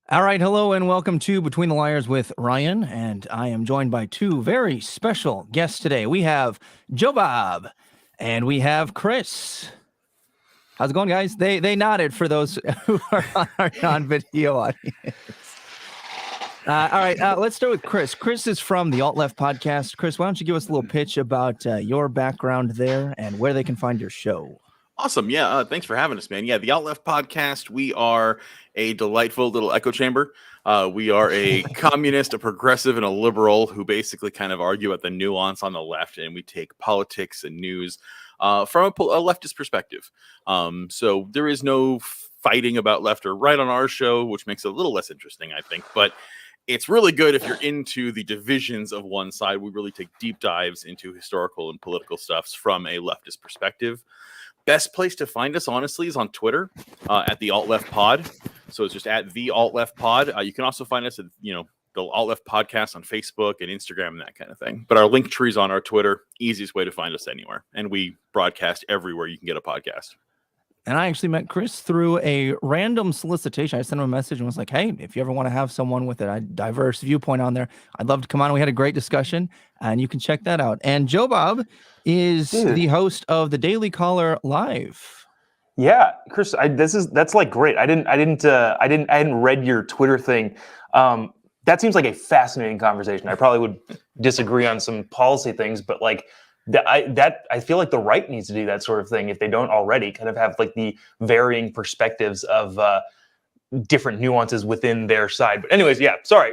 All right, hello and welcome to Between the Liars with Ryan, and I am joined by two very special guests today. We have Jobob and we have Chris. How's it going, guys? They nodded for those who are on our non-video audience. All right, let's start with Chris. Chris is from the Alt Left podcast. Chris, why don't you give us a little pitch about your background there and where they can find your show? Awesome. Yeah. Thanks for having us, man. Yeah. The Out Left podcast. We are a delightful little echo chamber. We are a communist, a progressive, and a liberal who basically kind of argue at the nuance on the left. And we take politics and news from a leftist perspective. So there is no fighting about left or right on our show, which makes it a little less interesting, I think. But it's really good if you're into the divisions of one side. We really take deep dives into historical and political stuffs from a leftist perspective. Best place to find us, honestly, is on Twitter at the Alt Left Pod. So it's just at the Alt Left Pod. You can also find us at, the Alt Left Podcast on Facebook and Instagram and that kind of thing. But our link tree's on our Twitter. Easiest way to find us anywhere. And we broadcast everywhere you can get a podcast. And I actually met Chris through a random solicitation. I sent him a message and was like, hey, if you ever want to have someone with a diverse viewpoint on there, I'd love to come on. We had a great discussion, and you can check that out. And Jobob is the host of the Daily Caller Live. Yeah, Chris, that's like great. I hadn't read your Twitter thing. That seems like a fascinating conversation. I probably would disagree on some policy things, but like I feel like the right needs to do that sort of thing if they don't already. Kind of have like the varying perspectives of different nuances within their side. But anyways, yeah, sorry.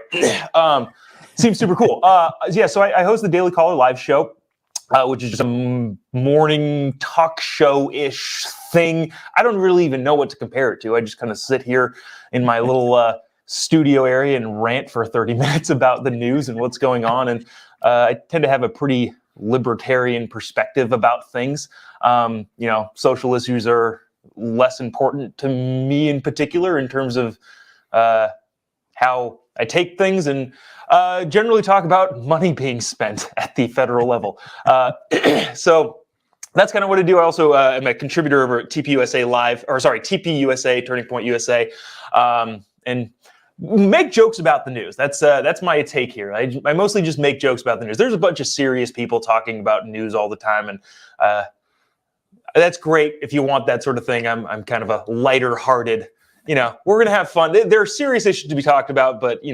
Seems super cool. So I host the Daily Caller Live show. Which is just a morning talk show-ish thing. I don't really even know what to compare it to. I just kind of sit here in my little studio area and rant for 30 minutes about the news and what's going on. And I tend to have a pretty libertarian perspective about things. Social issues are less important to me in particular in terms of how I take things, and generally talk about money being spent at the federal level. So that's kind of what I do. I also am a contributor over at TPUSA, Turning Point USA, and make jokes about the news. That's my take here. I mostly just make jokes about the news. There's a bunch of serious people talking about news all the time, and that's great if you want that sort of thing. I'm kind of a lighter-hearted. We're going to have fun. There are serious issues to be talked about, but, you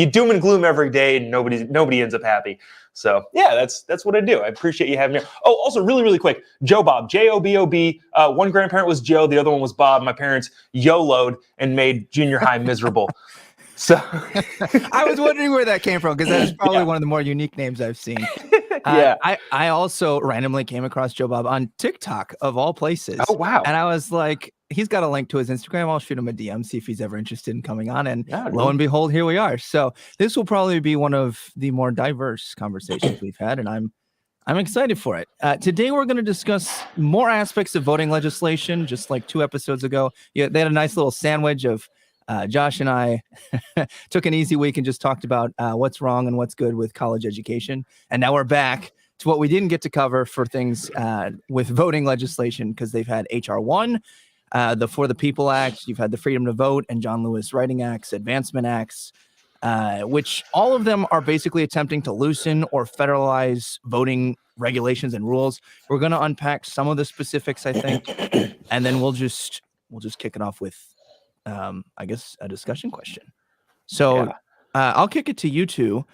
doom and gloom every day and nobody ends up happy. So, yeah, that's what I do. I appreciate you having me. Oh, also, really, really quick, Jobob, Jobob. One grandparent was Joe. The other one was Bob. My parents YOLO'd and made junior high miserable. So I was wondering where that came from, because that is probably one of the more unique names I've seen. Yeah. I also randomly came across Jobob on TikTok, of all places. Oh, wow. And I was like, he's got a link to his Instagram. I'll shoot him a DM, see if he's ever interested in coming on. And lo and behold, here we are. So this will probably be one of the more diverse conversations we've had, and I'm excited for it. Today, we're going to discuss more aspects of voting legislation, just like 2 episodes ago. Yeah, they had a nice little sandwich of Josh and I took an easy week and just talked about what's wrong and what's good with college education. And now we're back to what we didn't get to cover for things with voting legislation, because they've had HR 1, the For the People Act, you've had the Freedom to Vote and John Lewis Writing Acts, Advancement Acts, which all of them are basically attempting to loosen or federalize voting regulations and rules. We're going to unpack some of the specifics, I think, and then we'll just kick it off with I guess a discussion question. So I'll kick it to you two.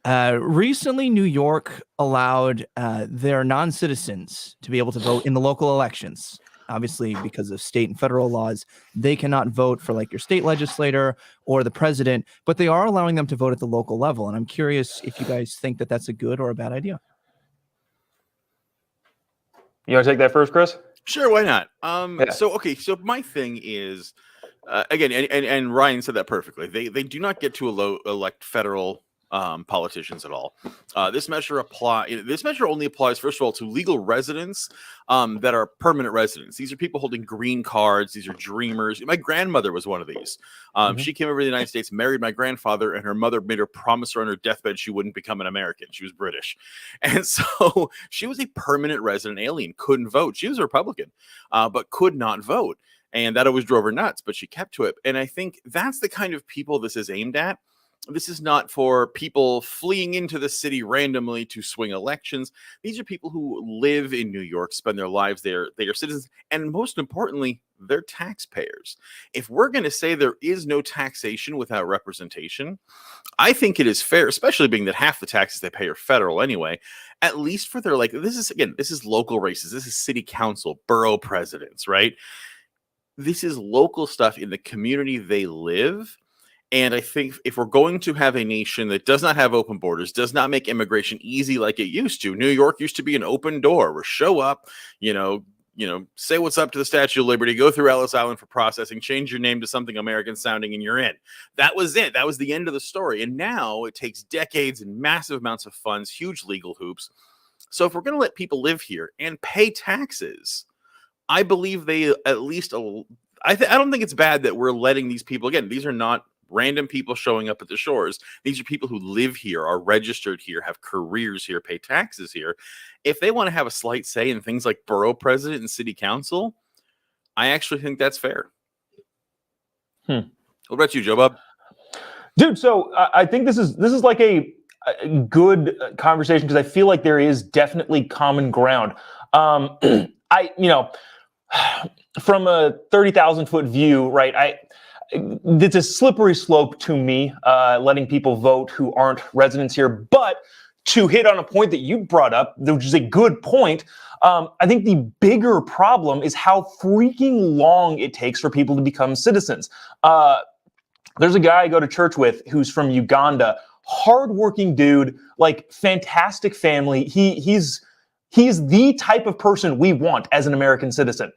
Recently, New York allowed their non-citizens to be able to vote in the local elections. Obviously, because of state and federal laws, they cannot vote for like your state legislator or the president, but they are allowing them to vote at the local level. And I'm curious if you guys think that that's a good or a bad idea. You want to take that first, Chris? Sure, why not? So my thing is, again, and Ryan said that perfectly. They do not get to elect federal politicians at all. This measure only applies, first of all, to legal residents that are permanent residents. These are people holding green cards. These are dreamers. My grandmother was one of these. She came over to the United States, married my grandfather, and her mother made her promise her on her deathbed she wouldn't become an American. She was British. And so she was a permanent resident alien, couldn't vote. She was a Republican, but could not vote. And that always drove her nuts, but she kept to it. And I think that's the kind of people this is aimed at. This is not for people fleeing into the city randomly to swing elections. These are people who live in New York, spend their lives there. They are citizens. And most importantly, they're taxpayers. If we're going to say there is no taxation without representation, I think it is fair, especially being that half the taxes they pay are federal anyway, at least for their, this is local races. This is city council, borough presidents, right? This is local stuff in the community they live. And I think if we're going to have a nation that does not have open borders, does not make immigration easy like it used to, New York used to be an open door where show up, say what's up to the Statue of Liberty, go through Ellis Island for processing, change your name to something American sounding, and you're in. That was it. That was the end of the story. And now it takes decades and massive amounts of funds, huge legal hoops. So if we're going to let people live here and pay taxes, I believe they at least, I don't think it's bad that we're letting these people, again, these are not random people showing up at the shores. These are people who live here, are registered here, have careers here, pay taxes here. If they want to have a slight say in things like borough president and city council, I actually think that's fair. What about you, Jobob? Dude, so I think this is like a good conversation because I feel like there is definitely common ground. From a 30,000 foot view, right? It's a slippery slope to me, letting people vote who aren't residents here. But to hit on a point that you brought up, which is a good point, I think the bigger problem is how freaking long it takes for people to become citizens. There's a guy I go to church with who's from Uganda, hardworking dude, fantastic family. He's the type of person we want as an American citizen.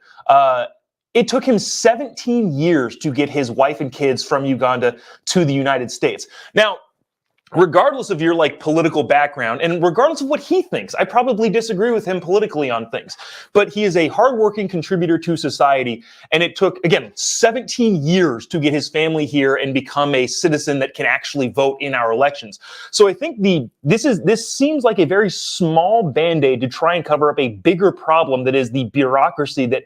It took him 17 years to get his wife and kids from Uganda to the United States. Now, regardless of your political background and regardless of what he thinks, I probably disagree with him politically on things, but he is a hardworking contributor to society. And it took, again, 17 years to get his family here and become a citizen that can actually vote in our elections. So I think this seems like a very small band-aid to try and cover up a bigger problem that is the bureaucracy that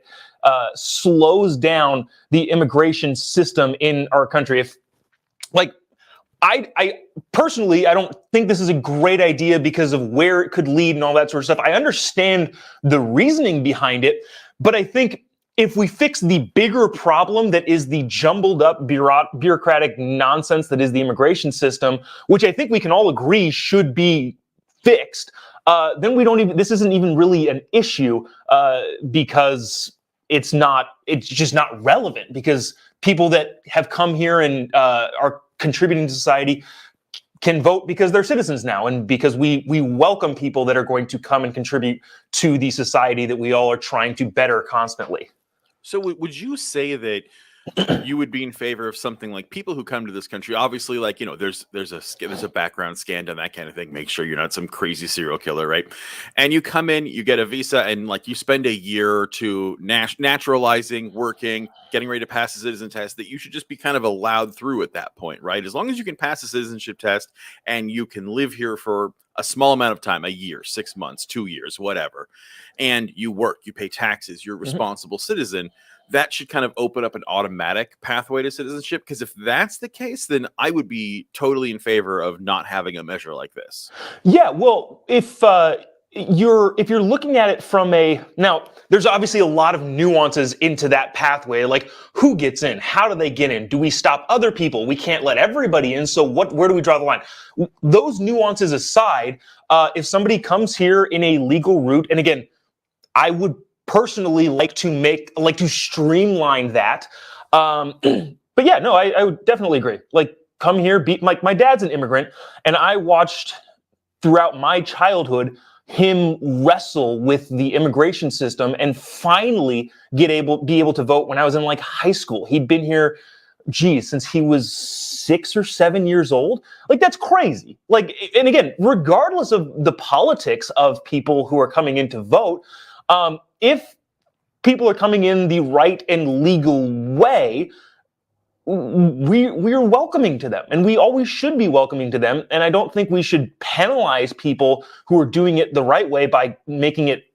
slows down the immigration system in our country. I personally, I don't think this is a great idea because of where it could lead and all that sort of stuff. I understand the reasoning behind it, but I think if we fix the bigger problem that is the jumbled up bureaucratic nonsense that is the immigration system, which I think we can all agree should be fixed, then this isn't even really an issue because it's just not relevant, because people that have come here and are contributing to society can vote because they're citizens now, and because we welcome people that are going to come and contribute to the society that we all are trying to better constantly. So would you say that you would be in favor of something like people who come to this country, obviously, there's a background scan and that kind of thing, make sure you're not some crazy serial killer, right? And you come in, you get a visa, and you spend a year or two naturalizing, working, getting ready to pass a citizen test, that you should just be kind of allowed through at that point, right? As long as you can pass a citizenship test and you can live here for a small amount of time, a year, 6 months, 2 years, whatever, and you work, you pay taxes, you're a responsible citizen, that should kind of open up an automatic pathway to citizenship. Because if that's the case, then I would be totally in favor of not having a measure like this. Yeah, well, if you're looking at it from now, there's obviously a lot of nuances into that pathway, like who gets in, how do they get in, do we stop other people, we can't let everybody in, so where do we draw the line? Those nuances aside, if somebody comes here in a legal route, and again, I would personally like to streamline that. But yeah, no, I would definitely agree. Come here, my dad's an immigrant, and I watched throughout my childhood him wrestle with the immigration system and finally be able to vote when I was in high school. He'd been here, since he was 6 or 7 years old. That's crazy. And again, regardless of the politics of people who are coming in to vote, if people are coming in the right and legal way, we're welcoming to them, and we always should be welcoming to them. And I don't think we should penalize people who are doing it the right way by making it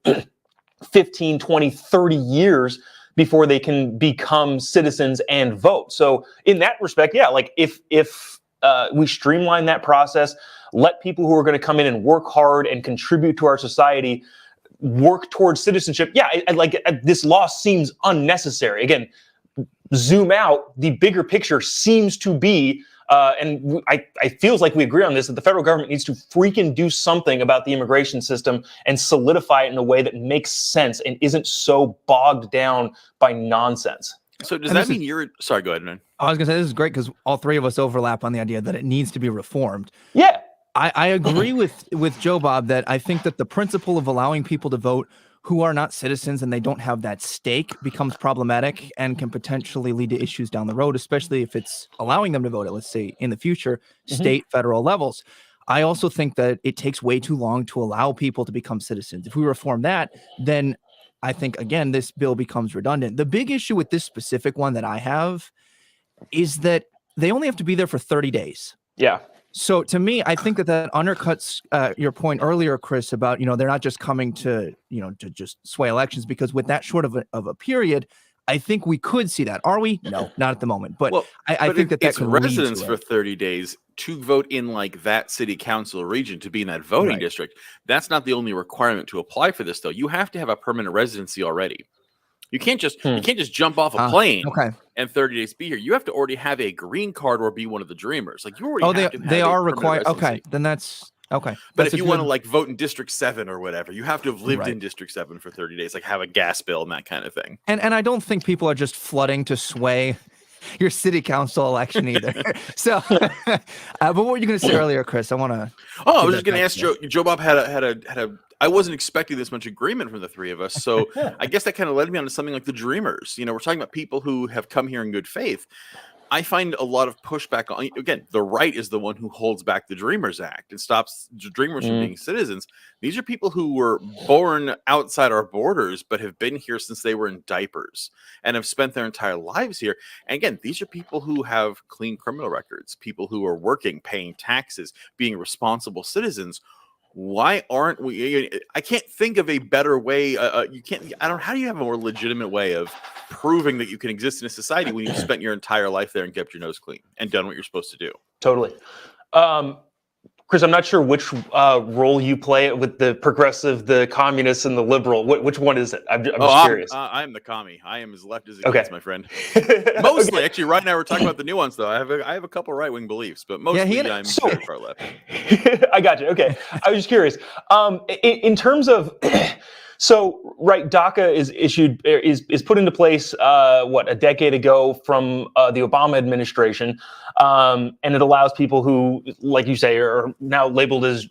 15, 20, 30 years before they can become citizens and vote. So in that respect, yeah, like if we streamline that process, let people who are going to come in and work hard and contribute to our society work towards citizenship. Yeah, this law seems unnecessary. Again, zoom out, the bigger picture seems to be, and I feels like we agree on this, that the federal government needs to freaking do something about the immigration system and solidify it in a way that makes sense and isn't so bogged down by nonsense. So does that mean you're... Sorry, go ahead, man. I was going to say, this is great because all three of us overlap on the idea that it needs to be reformed. Yeah. I agree with Jobob that I think that the principle of allowing people to vote who are not citizens and they don't have that stake becomes problematic and can potentially lead to issues down the road, especially if it's allowing them to vote at, let's say, in the future, state, federal levels. I also think that it takes way too long to allow people to become citizens. If we reform that, then I think, again, this bill becomes redundant. The big issue with this specific one that I have is that they only have to be there for 30 days. Yeah. So to me, I think that undercuts your point earlier, Chris, about, they're not just coming to, to just sway elections, because with that short of a period, I think we could see that. Are we? No, not at the moment. But I think that it's could residents for 30 days to vote in like that city council region, to be in that voting district. That's not the only requirement to apply for this, though. You have to have a permanent residency already. You can't just jump off a plane and 30 days be here. You have to already have a green card or be one of the dreamers. Like you already have to have they a are permanent required. residency. Okay, then that's okay. But if you want to like vote in District 7 or whatever, you have to have lived in District 7 for 30 days, like have a gas bill and that kind of thing. And I don't think people are just flooding to sway your city council election either. So, but what were you going to say earlier, Chris? I want to. Oh, I was just going to ask Jobob had a. I wasn't expecting this much agreement from the three of us, so I guess that kind of led me on to something like the Dreamers. We're talking about people who have come here in good faith. I find a lot of pushback on, again, the right is the one who holds back the Dreamers Act and stops Dreamers from being citizens. These are people who were born outside our borders, but have been here since they were in diapers and have spent their entire lives here. And again, these are people who have clean criminal records, people who are working, paying taxes, being responsible citizens. Why aren't we? I can't think of a better way. You can't. I don't. How do you have a more legitimate way of proving that you can exist in a society when you've spent your entire life there and kept your nose clean and done what you're supposed to do? Totally. Chris, I'm not sure which role you play with the progressive, the communist, and the liberal. Which one is it? I'm just curious. I'm the commie. I am as left as it gets, my friend. Mostly, actually, right now we're talking about the nuance, though. I have a couple right-wing beliefs, but mostly I'm very far left. I got you. Okay, I was just curious. In terms of, Daca is put into place a decade ago from the Obama administration, and it allows people who, like you say, are now labeled as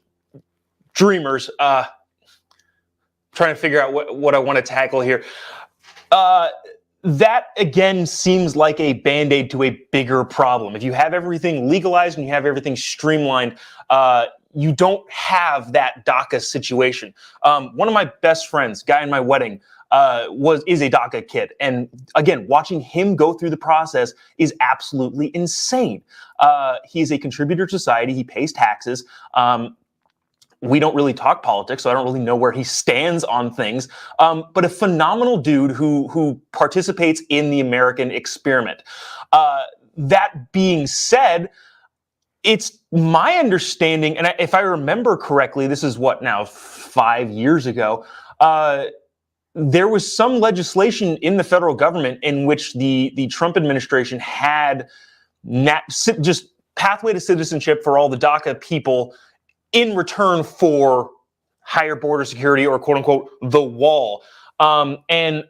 dreamers. Trying to figure out what I want to tackle here. That again seems like a band-aid to a bigger problem. If you have everything legalized and you have everything streamlined, you don't have that Daca situation. One of my best friends, guy in my wedding, is a Daca kid. And again, watching him go through the process is absolutely insane. He's a contributor to society. He pays taxes. We don't really talk politics, so I don't really know where he stands on things. But a phenomenal dude who participates in the American experiment. That being said, it's my understanding, and if I remember correctly, this is 5 years ago, there was some legislation in the federal government in which the Trump administration had just pathway to citizenship for all the Daca people in return for higher border security, or quote unquote the wall. And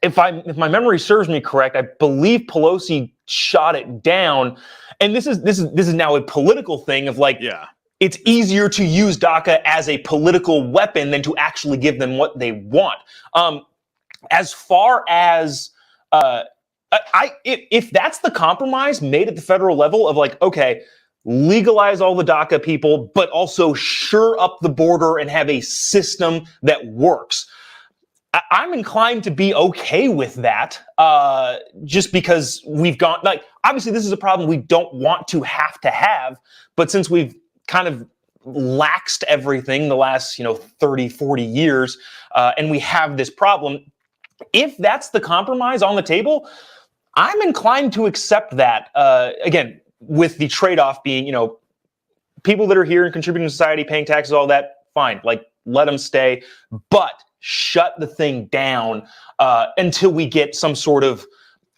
if my memory serves me correct, I believe Pelosi shot it down. And this is now a political thing of it's easier to use Daca as a political weapon than to actually give them what they want. As far as if that's the compromise made at the federal level of okay, legalize all the Daca people, but also shore up the border and have a system that works, I'm inclined to be okay with that, just because we've gone, obviously this is a problem we don't want to have, but since we've kind of laxed everything the last, 30, 40 years, and we have this problem, if that's the compromise on the table, I'm inclined to accept that. Again, with the trade-off being, people that are here and contributing to society, paying taxes, all that, fine. Like, let them stay, but shut the thing down until we get some sort of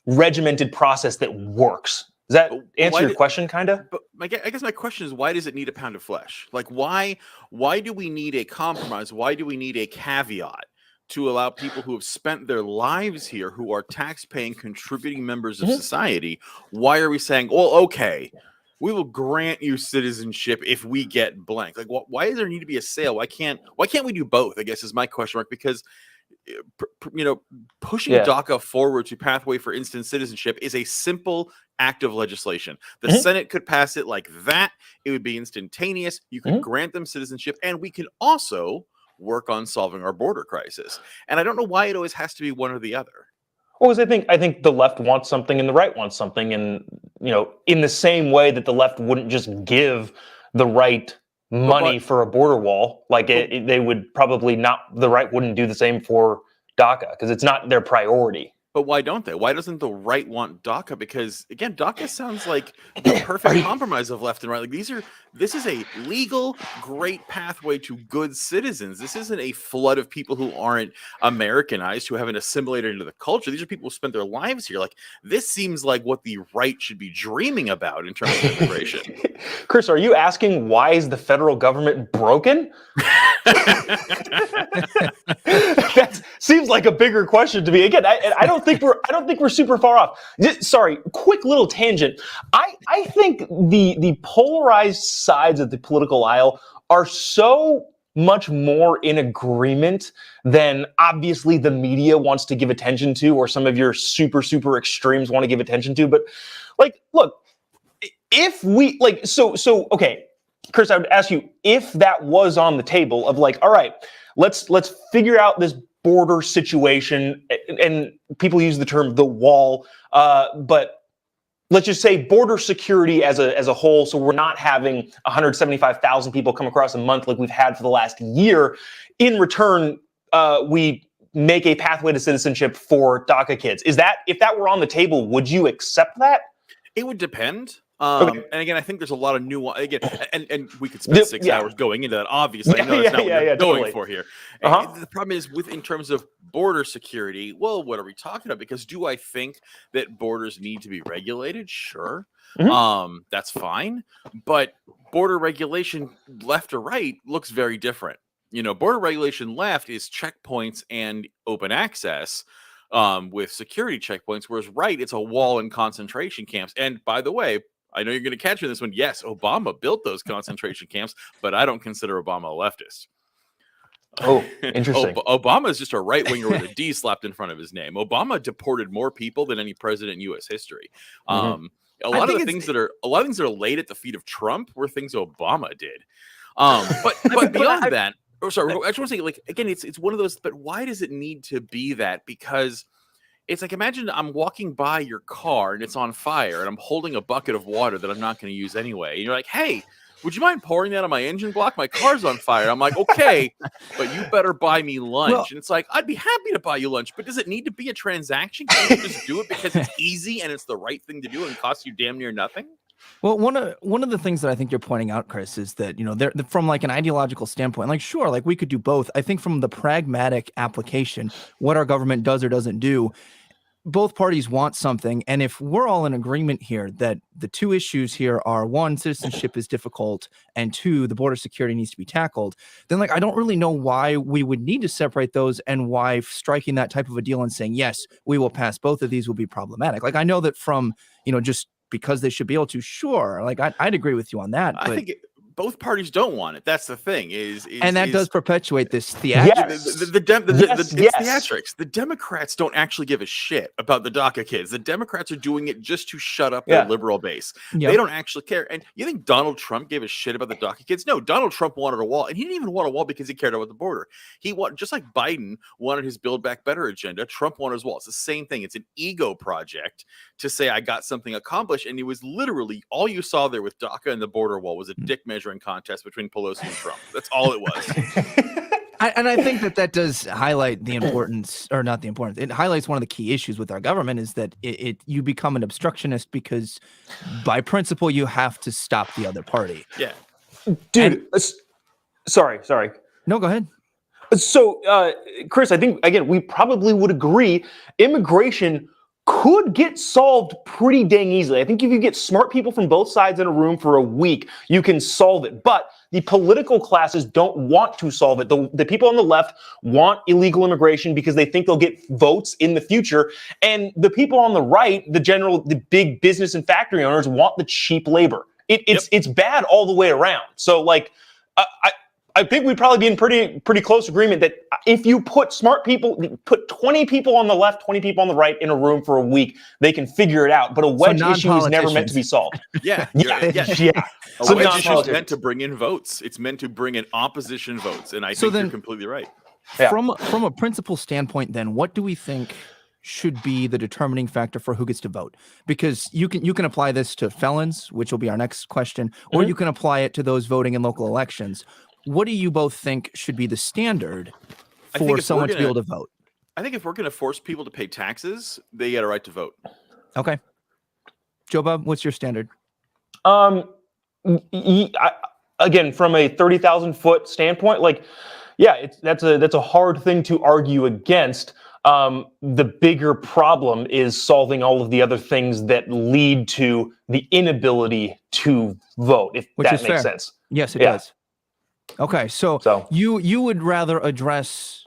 regimented process that works. Does that answer your question, kind of? But I guess my question is, why does it need a pound of flesh? Like, why do we need a compromise? Why do we need a caveat to allow people who have spent their lives here, who are tax-paying, contributing members of society? Why are we saying, well, okay, we will grant you citizenship if we get blank? Like, why does there need to be a sale? Why can't we do both? I guess is my question mark, because pushing Daca forward to pathway for instant citizenship is a simple act of legislation. The Senate could pass it like that. It would be instantaneous. You could grant them citizenship, and we can also work on solving our border crisis. And I don't know why it always has to be one or the other. Well, because I think the left wants something and the right wants something, and in the same way that the left wouldn't just give the right money for a border wall, like they would probably not. The right wouldn't do the same for Daca because it's not their priority. But why don't they? Why doesn't the right want Daca? Because again, Daca sounds like the perfect compromise of left and right. Like this is a legal, great pathway to good citizens. This isn't a flood of people who aren't Americanized, who haven't assimilated into the culture. These are people who spent their lives here. Like, this seems like what the right should be dreaming about in terms of immigration. Chris, are you asking why is the federal government broken? That seems like a bigger question to me. Again, I don't think we're super far off. Sorry, quick little tangent. I think the polarized sides of the political aisle are so much more in agreement than obviously the media wants to give attention to, or some of your super extremes want to give attention to. But like, look, if we okay, Chris, I would ask you, if that was on the table of like, all right, let's figure out this border situation, and people use the term the wall, but let's just say border security as a whole, so we're not having 175,000 people come across a month like we've had for the last year. In return, we make a pathway to citizenship for Daca kids. If that were on the table, would you accept that? It would depend. Okay. And again, I think there's a lot of nuance. Again, and we could spend 6 hours going into that. Obviously, I know that's not what we're going for here. And the problem is in terms of border security. Well, what are we talking about? Because do I think that borders need to be regulated? Sure, that's fine. But border regulation, left or right, looks very different. Border regulation left is checkpoints and open access. With security checkpoints, whereas right, it's a wall and concentration camps. And by the way, I know you're going to catch me in this one. Yes, Obama built those concentration camps, but I don't consider Obama a leftist. Oh, interesting. Obama is just a right winger with a D slapped in front of his name. Obama deported more people than any president in U.S. history. A lot of things that are laid at the feet of Trump were things Obama did. But beyond that. Oh, sorry. I just want to say, like, again, it's one of those. But why does it need to be that? Because it's like, imagine I'm walking by your car and it's on fire, and I'm holding a bucket of water that I'm not going to use anyway. And you're like, "Hey, would you mind pouring that on my engine block? My car's on fire." I'm like, "Okay, but you better buy me lunch." Well, and it's like, I'd be happy to buy you lunch, but does it need to be a transaction? Can you just do it because it's easy and it's the right thing to do and costs you damn near nothing? Well, one of the things that I think you're pointing out, Chris, is that, they're from like an ideological standpoint, like, sure, like we could do both. I think from the pragmatic application, what our government does or doesn't do, both parties want something. And if we're all in agreement here that the two issues here are, one, citizenship is difficult, and two, the border security needs to be tackled, then like I don't really know why we would need to separate those, and why striking that type of a deal and saying, yes, we will pass both of these will be problematic. Like, I know that from, just because they should be able to, sure, like I'd agree with you on that. But I think both parties don't want it. That's the thing. And that does perpetuate this theatrics. Theatrics. The Democrats don't actually give a shit about the Daca kids. The Democrats are doing it just to shut up their liberal base. Yep. They don't actually care. And you think Donald Trump gave a shit about the Daca kids? No, Donald Trump wanted a wall, and he didn't even want a wall because he cared about the border. Just like Biden wanted his Build Back Better agenda, Trump wanted his wall. It's the same thing. It's an ego project to say I got something accomplished, and it was literally all you saw there with Daca and the border wall was a dick measuring contest between Pelosi and Trump. That's all it was. And I think that does highlight the importance, or not the importance. It highlights one of the key issues with our government is that you become an obstructionist because, by principle, you have to stop the other party. Yeah, dude. Sorry. No, go ahead. So, Chris, I think again we probably would agree immigration could get solved pretty dang easily. I think if you get smart people from both sides in a room for a week, you can solve it. But the political classes don't want to solve it. The people on the left want illegal immigration because they think they'll get votes in the future. And the people on the right, the big business and factory owners, want the cheap labor. It's bad all the way around. So, like, I think we'd probably be in pretty close agreement that if you put smart people, put 20 people on the left, 20 people on the right in a room for a week, they can figure it out. But a wedge issue is never meant to be solved. Yeah. So A wedge issue is meant to bring in votes. It's meant to bring in opposition votes, and I think you're completely right. Yeah. From a principle standpoint, then, what do we think should be the determining factor for who gets to vote? Because you can apply this to felons, which will be our next question, or you can apply it to those voting in local elections. What do you both think should be the standard for someone to be able to vote? I think if we're going to force people to pay taxes, they get a right to vote. Okay. Jobob, what's your standard? Again, from a 30,000-foot standpoint, like, yeah, that's a hard thing to argue against. The bigger problem is solving all of the other things that lead to the inability to vote, if that makes sense. Yes, it does. Okay, so you would rather address,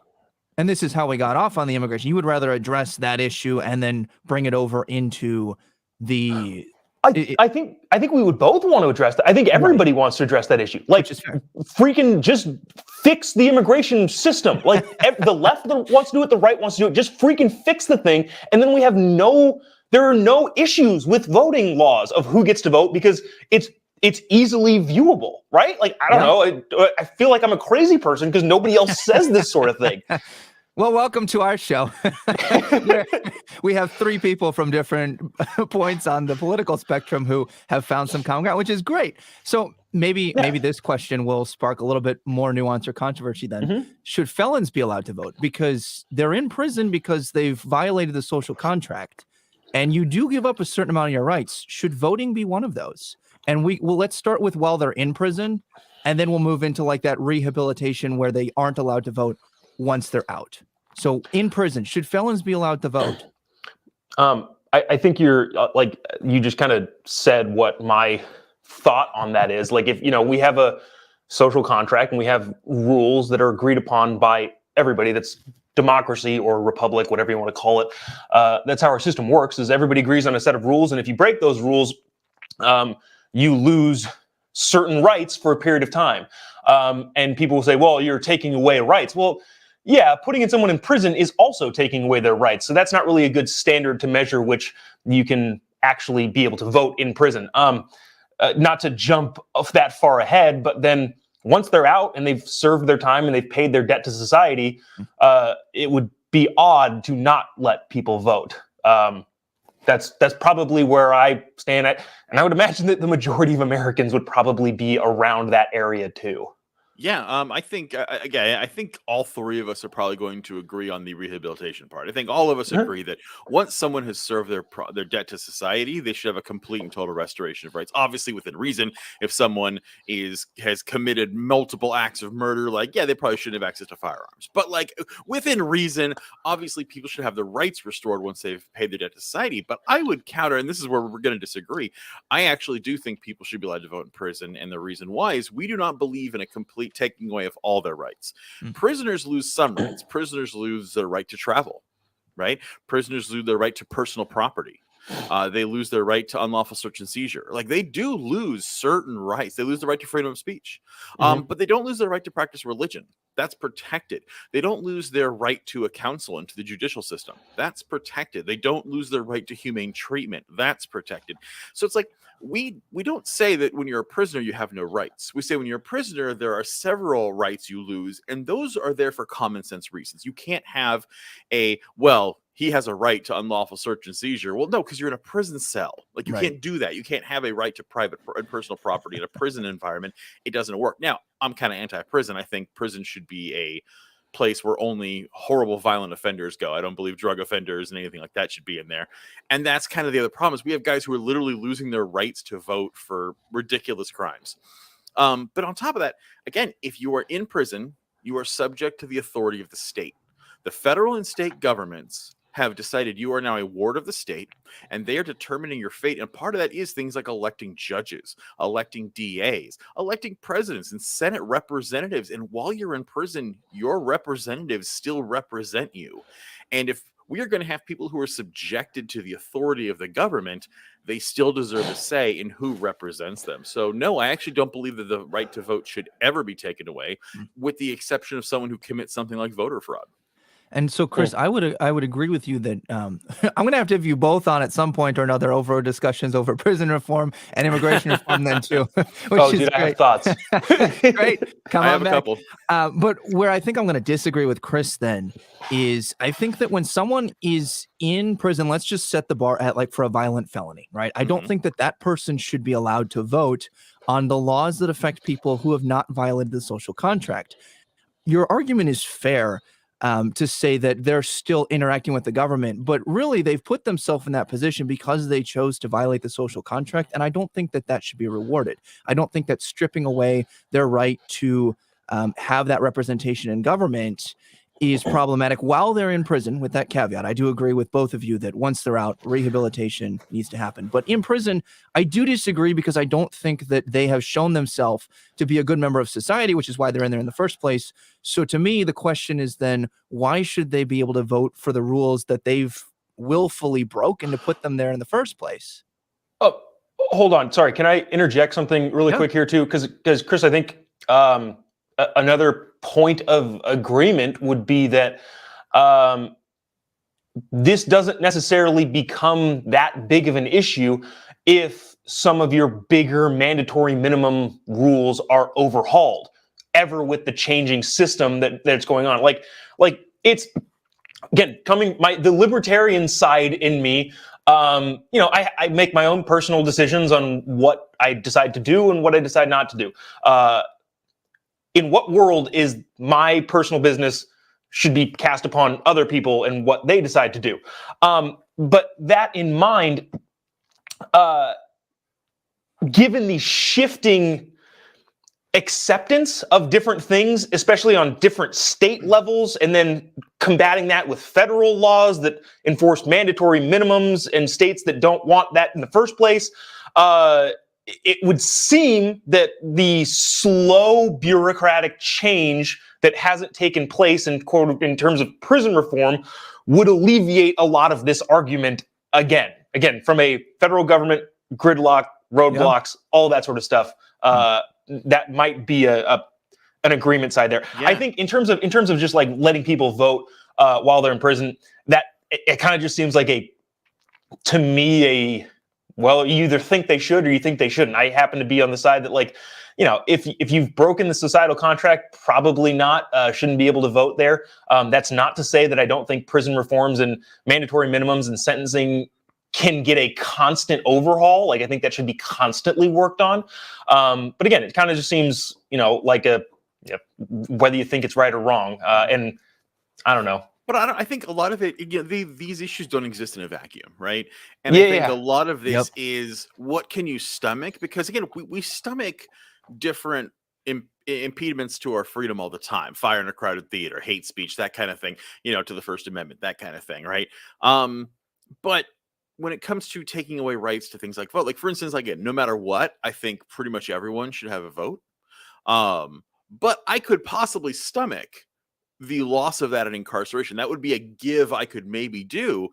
and this is how we got off on the immigration, you would rather address that issue and then bring it over into the... I think we would both want to address that. I think everybody wants to address that issue. Like, freaking just fix the immigration system. Like, the left wants to do it, the right wants to do it. Just freaking fix the thing, and then there are no issues with voting laws of who gets to vote because it's easily viewable, right? Like, I don't know. I feel like I'm a crazy person because nobody else says this sort of thing. Well, welcome to our show. We have three people from different points on the political spectrum who have found some common ground, which is great. So maybe this question will spark a little bit more nuance or controversy then. Should felons be allowed to vote? Because they're in prison because they've violated the social contract. And you do give up a certain amount of your rights. Should voting be one of those? And let's start with while they're in prison, and then we'll move into like that rehabilitation where they aren't allowed to vote once they're out. So in prison, should felons be allowed to vote? I think you're you just kind of said what my thought on that is. Like, if we have a social contract and we have rules that are agreed upon by everybody, that's democracy or republic, whatever you want to call it. That's how our system works, is everybody agrees on a set of rules. And if you break those rules, you lose certain rights for a period of time. And people will say, well, you're taking away rights. Well, yeah, putting someone in prison is also taking away their rights. So that's not really a good standard to measure which you can actually be able to vote in prison. Not to jump off that far ahead, but then once they're out and they've served their time and they've paid their debt to society, it would be odd to not let people vote. That's probably where I stand at. And I would imagine that the majority of Americans would probably be around that area too. Yeah, I think I think all three of us are probably going to agree on the rehabilitation part. I think all of us agree that once someone has served their debt to society, they should have a complete and total restoration of rights. Obviously, within reason. If someone has committed multiple acts of murder, they probably shouldn't have access to firearms. But within reason, obviously, people should have their rights restored once they've paid their debt to society. But I would counter, and this is where we're going to disagree. I actually do think people should be allowed to vote in prison, and the reason why is we do not believe in a complete taking away of all their rights. Prisoners lose some rights. Prisoners lose their right to travel, right? Prisoners lose their right to personal property. They lose their right to unlawful search and seizure. They do lose certain rights. They lose the right to freedom of speech, but they don't lose their right to practice religion. That's protected. They don't lose their right to a counsel and to the judicial system. That's protected. They don't lose their right to humane treatment. That's protected. So it's we don't say that when you're a prisoner, you have no rights. We say when you're a prisoner, there are several rights you lose, and those are there for common sense reasons. You can't have he he has a right to unlawful search and seizure. Well, no, because you're in a prison cell. Like, you Right. can't do that. You can't have a right to private and personal property in a prison environment. It doesn't work. Now, I'm kind of anti-prison. I think prison should be a place where only horrible violent offenders go. I don't believe drug offenders and anything like that should be in there. And that's kind of the other problem is we have guys who are literally losing their rights to vote for ridiculous crimes. But on top of that, again, if you are in prison, you are subject to the authority of the state. The federal and state governments have decided you are now a ward of the state, and they are determining your fate. And part of that is things like electing judges, electing DAs, electing presidents and Senate representatives. And while you're in prison, your representatives still represent you. And if we are going to have people who are subjected to the authority of the government, they still deserve a say in who represents them. So no, I actually don't believe that the right to vote should ever be taken away, with the exception of someone who commits something like voter fraud. And so, Chris, I would agree with you that I'm going to have you both on at some point or another over discussions over prison reform and immigration reform then too. Dude, I have thoughts. Great. Come I on have back. a couple. But where I think I'm going to disagree with Chris then is I think that when someone is in prison, let's just set the bar at like for a violent felony, right? I don't think that that person should be allowed to vote on the laws that affect people who have not violated the social contract. Your argument is fair. To say that they're still interacting with the government, but really they've put themselves in that position because they chose to violate the social contract. And I don't think that that should be rewarded. I don't think that stripping away their right to have that representation in government is problematic while they're in prison, with that caveat. I do agree with both of you that once they're out, rehabilitation needs to happen. But in prison, I do disagree because I don't think that they have shown themselves to be a good member of society, which is why they're in there in the first place. So to me, the question is then, why should they be able to vote for the rules that they've willfully broken to put them there in the first place? Oh, hold on. Sorry. Can I interject something really quick here too? Because Chris, I think another point of agreement would be that this doesn't necessarily become that big of an issue if some of your bigger mandatory minimum rules are overhauled ever with the changing system that's going on. Like it's, again, the libertarian side in me, I make my own personal decisions on what I decide to do and what I decide not to do. In what world is my personal business should be cast upon other people and what they decide to do? But that in mind, given the shifting acceptance of different things, especially on different state levels, and then combating that with federal laws that enforce mandatory minimums in states that don't want that in the first place, it would seem that the slow bureaucratic change that hasn't taken place in terms of prison reform would alleviate a lot of this argument again from a federal government gridlock, roadblocks, all that sort of stuff. That might be an agreement side there. I think in terms of just like letting people vote while they're in prison, that it kind of just seems like to me well, you either think they should or you think they shouldn't. I happen to be on the side that, like, if you've broken the societal contract, probably not, shouldn't be able to vote there. That's not to say that I don't think prison reforms and mandatory minimums and sentencing can get a constant overhaul. Like, I think that should be constantly worked on. But again, it kind of just seems, like whether you think it's right or wrong. And I don't know. But I think a lot of it, these issues don't exist in a vacuum, right? And I think a lot of this is, what can you stomach? Because again, we stomach different impediments to our freedom all the time. Fire in a crowded theater, hate speech, that kind of thing, to the First Amendment, that kind of thing, right? But when it comes to taking away rights to things like vote, like for instance, again, no matter what, I think pretty much everyone should have a vote. But I could possibly stomach the loss of that in incarceration. That would be a give I could maybe do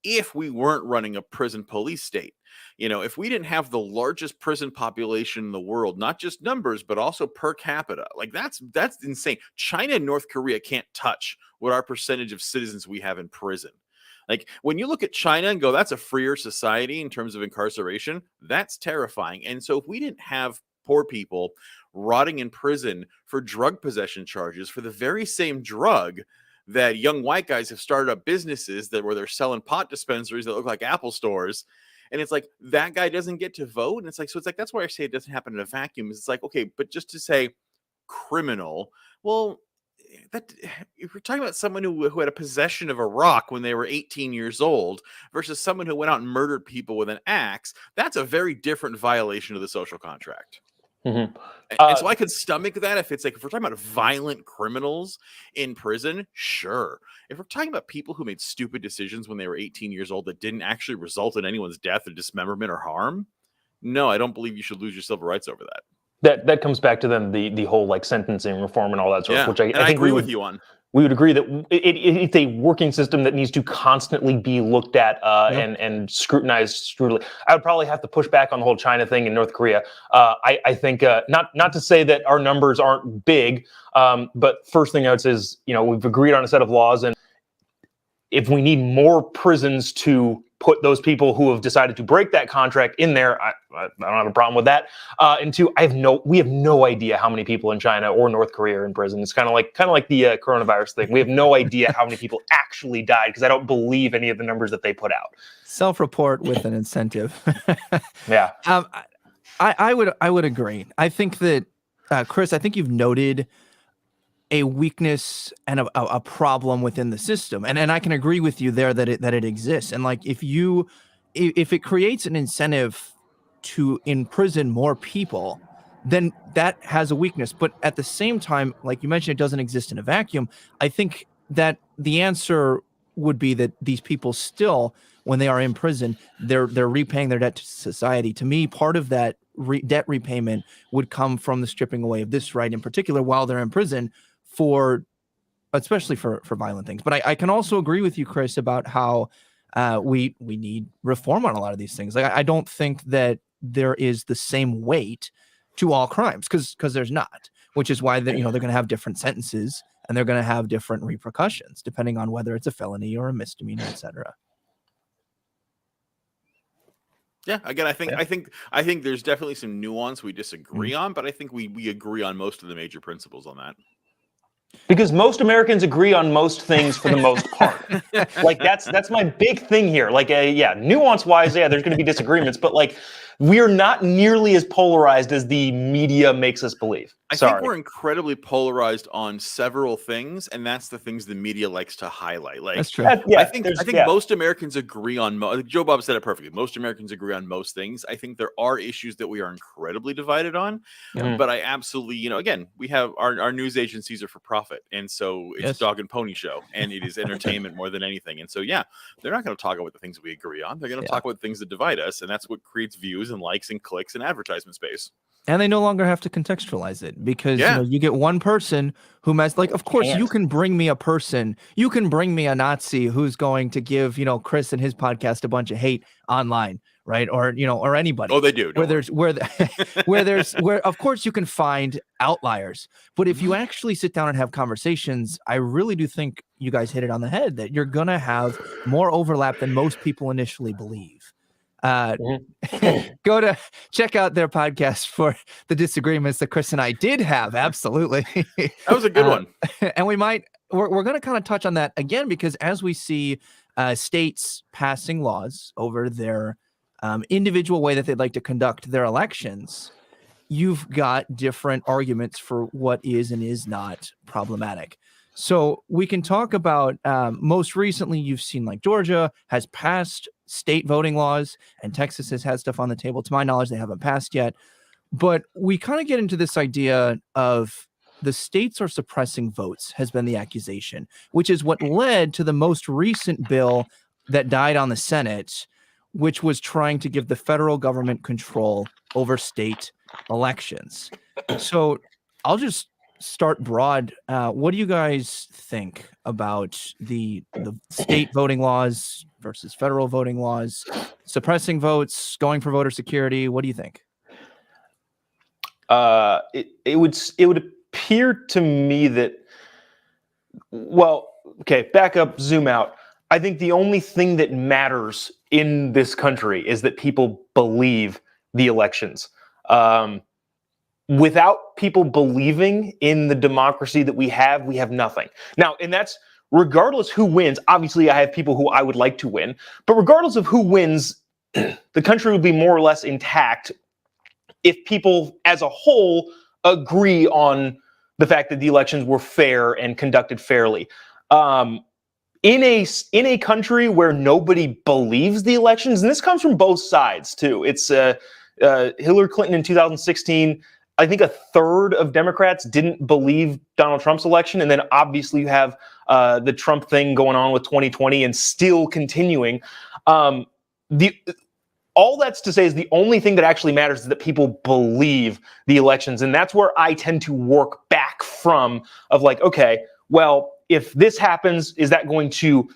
if we weren't running a prison police state. If we didn't have the largest prison population in the world, not just numbers, but also per capita, like that's insane. China and North Korea can't touch what our percentage of citizens we have in prison. Like, when you look at China and go, that's a freer society in terms of incarceration, that's terrifying. And so if we didn't have poor people rotting in prison for drug possession charges for the very same drug that young white guys have started up businesses where they're selling pot dispensaries that look like Apple stores. And it's like, that guy doesn't get to vote. And it's like, that's why I say it doesn't happen in a vacuum. It's like, okay, but just to say criminal, well, that if we're talking about someone who had a possession of a rock when they were 18 years old versus someone who went out and murdered people with an axe, that's a very different violation of the social contract. Mm-hmm. And so I could stomach that if it's like, if we're talking about violent criminals in prison, sure. If we're talking about people who made stupid decisions when they were 18 years old that didn't actually result in anyone's death or dismemberment or harm, no, I don't believe you should lose your civil rights over that. That comes back to then the whole like sentencing reform and all that sort of, which I think agree with you on. We would agree that it's a working system that needs to constantly be looked at and scrutinized. I would probably have to push back on the whole China thing in North Korea. I think not to say that our numbers aren't big, but first thing I would say is, we've agreed on a set of laws, and if we need more prisons to put those people who have decided to break that contract in there, I don't have a problem with that. And two, we have no idea how many people in China or North Korea are in prison. It's kind of like the coronavirus thing. We have no idea how many people actually died, because I don't believe any of the numbers that they put out. Self-report with an incentive. Yeah. I would agree. I think that Chris, I think you've noted a weakness and a problem within the system, and I can agree with you there that it exists. And like, if it creates an incentive to imprison more people, then that has a weakness. But at the same time, like you mentioned, it doesn't exist in a vacuum. I think that the answer would be that these people still, when they are in prison, they're repaying their debt to society. To me, part of that debt repayment would come from the stripping away of this right in particular while they're in prison, especially for violent things. But I can also agree with you, Chris, about how we need reform on a lot of these things. Like, I don't think that there is the same weight to all crimes, because there's not, which is why they're going to have different sentences, and they're going to have different repercussions depending on whether it's a felony or a misdemeanor, etc. Yeah, again, I think there's definitely some nuance we disagree on, but I think we agree on most of the major principles on that. Because most Americans agree on most things for the most part. Like, that's my big thing here. Like, nuance-wise, there's going to be disagreements, but like, we're not nearly as polarized as the media makes us believe. I think we're incredibly polarized on several things, and that's the things the media likes to highlight. Like, that's true. I think most Americans agree on. Jobob said it perfectly. Most Americans agree on most things. I think there are issues that we are incredibly divided on, but I absolutely, again, we have our news agencies are for profit, and so it's a dog and pony show, and it is entertainment more than anything. And so, they're not going to talk about the things we agree on. They're going to talk about things that divide us, and that's what creates views and likes and clicks and advertisement space. And they no longer have to contextualize it, because you get one person who of course you can bring me a person, you can bring me a Nazi who's going to give Chris and his podcast a bunch of hate online, right? Or or anybody. Oh, they do. Where of course you can find outliers, but if you actually sit down and have conversations, I really do think you guys hit it on the head that you're gonna have more overlap than most people initially believe. Go to check out their podcast for the disagreements that Chris and I did have. Absolutely. That was a good one. And we're going to kind of touch on that again, because as we see states passing laws over their individual way that they'd like to conduct their elections, you've got different arguments for what is and is not problematic. So we can talk about most recently, you've seen like Georgia has passed state voting laws, and Texas has had stuff on the table. To my knowledge, they haven't passed yet. But we kind of get into this idea of the states are suppressing votes has been the accusation, which is what led to the most recent bill that died on the Senate, which was trying to give the federal government control over state elections. So I'll just start broad. What do you guys think about the state voting laws versus federal voting laws, suppressing votes, going for voter security? What do you think? It would appear to me that, back up, zoom out. I think the only thing that matters in this country is that people believe the elections. Without people believing in the democracy that we have nothing. Now, and that's regardless who wins, obviously I have people who I would like to win, but regardless of who wins, the country would be more or less intact if people as a whole agree on the fact that the elections were fair and conducted fairly. In a country where nobody believes the elections, and this comes from both sides too. It's Hillary Clinton in 2016. I think a third of Democrats didn't believe Donald Trump's election, and then obviously you have the Trump thing going on with 2020 and still continuing. All that's to say is the only thing that actually matters is that people believe the elections, and that's where I tend to work back from. Of like, okay, well, if this happens, is that going to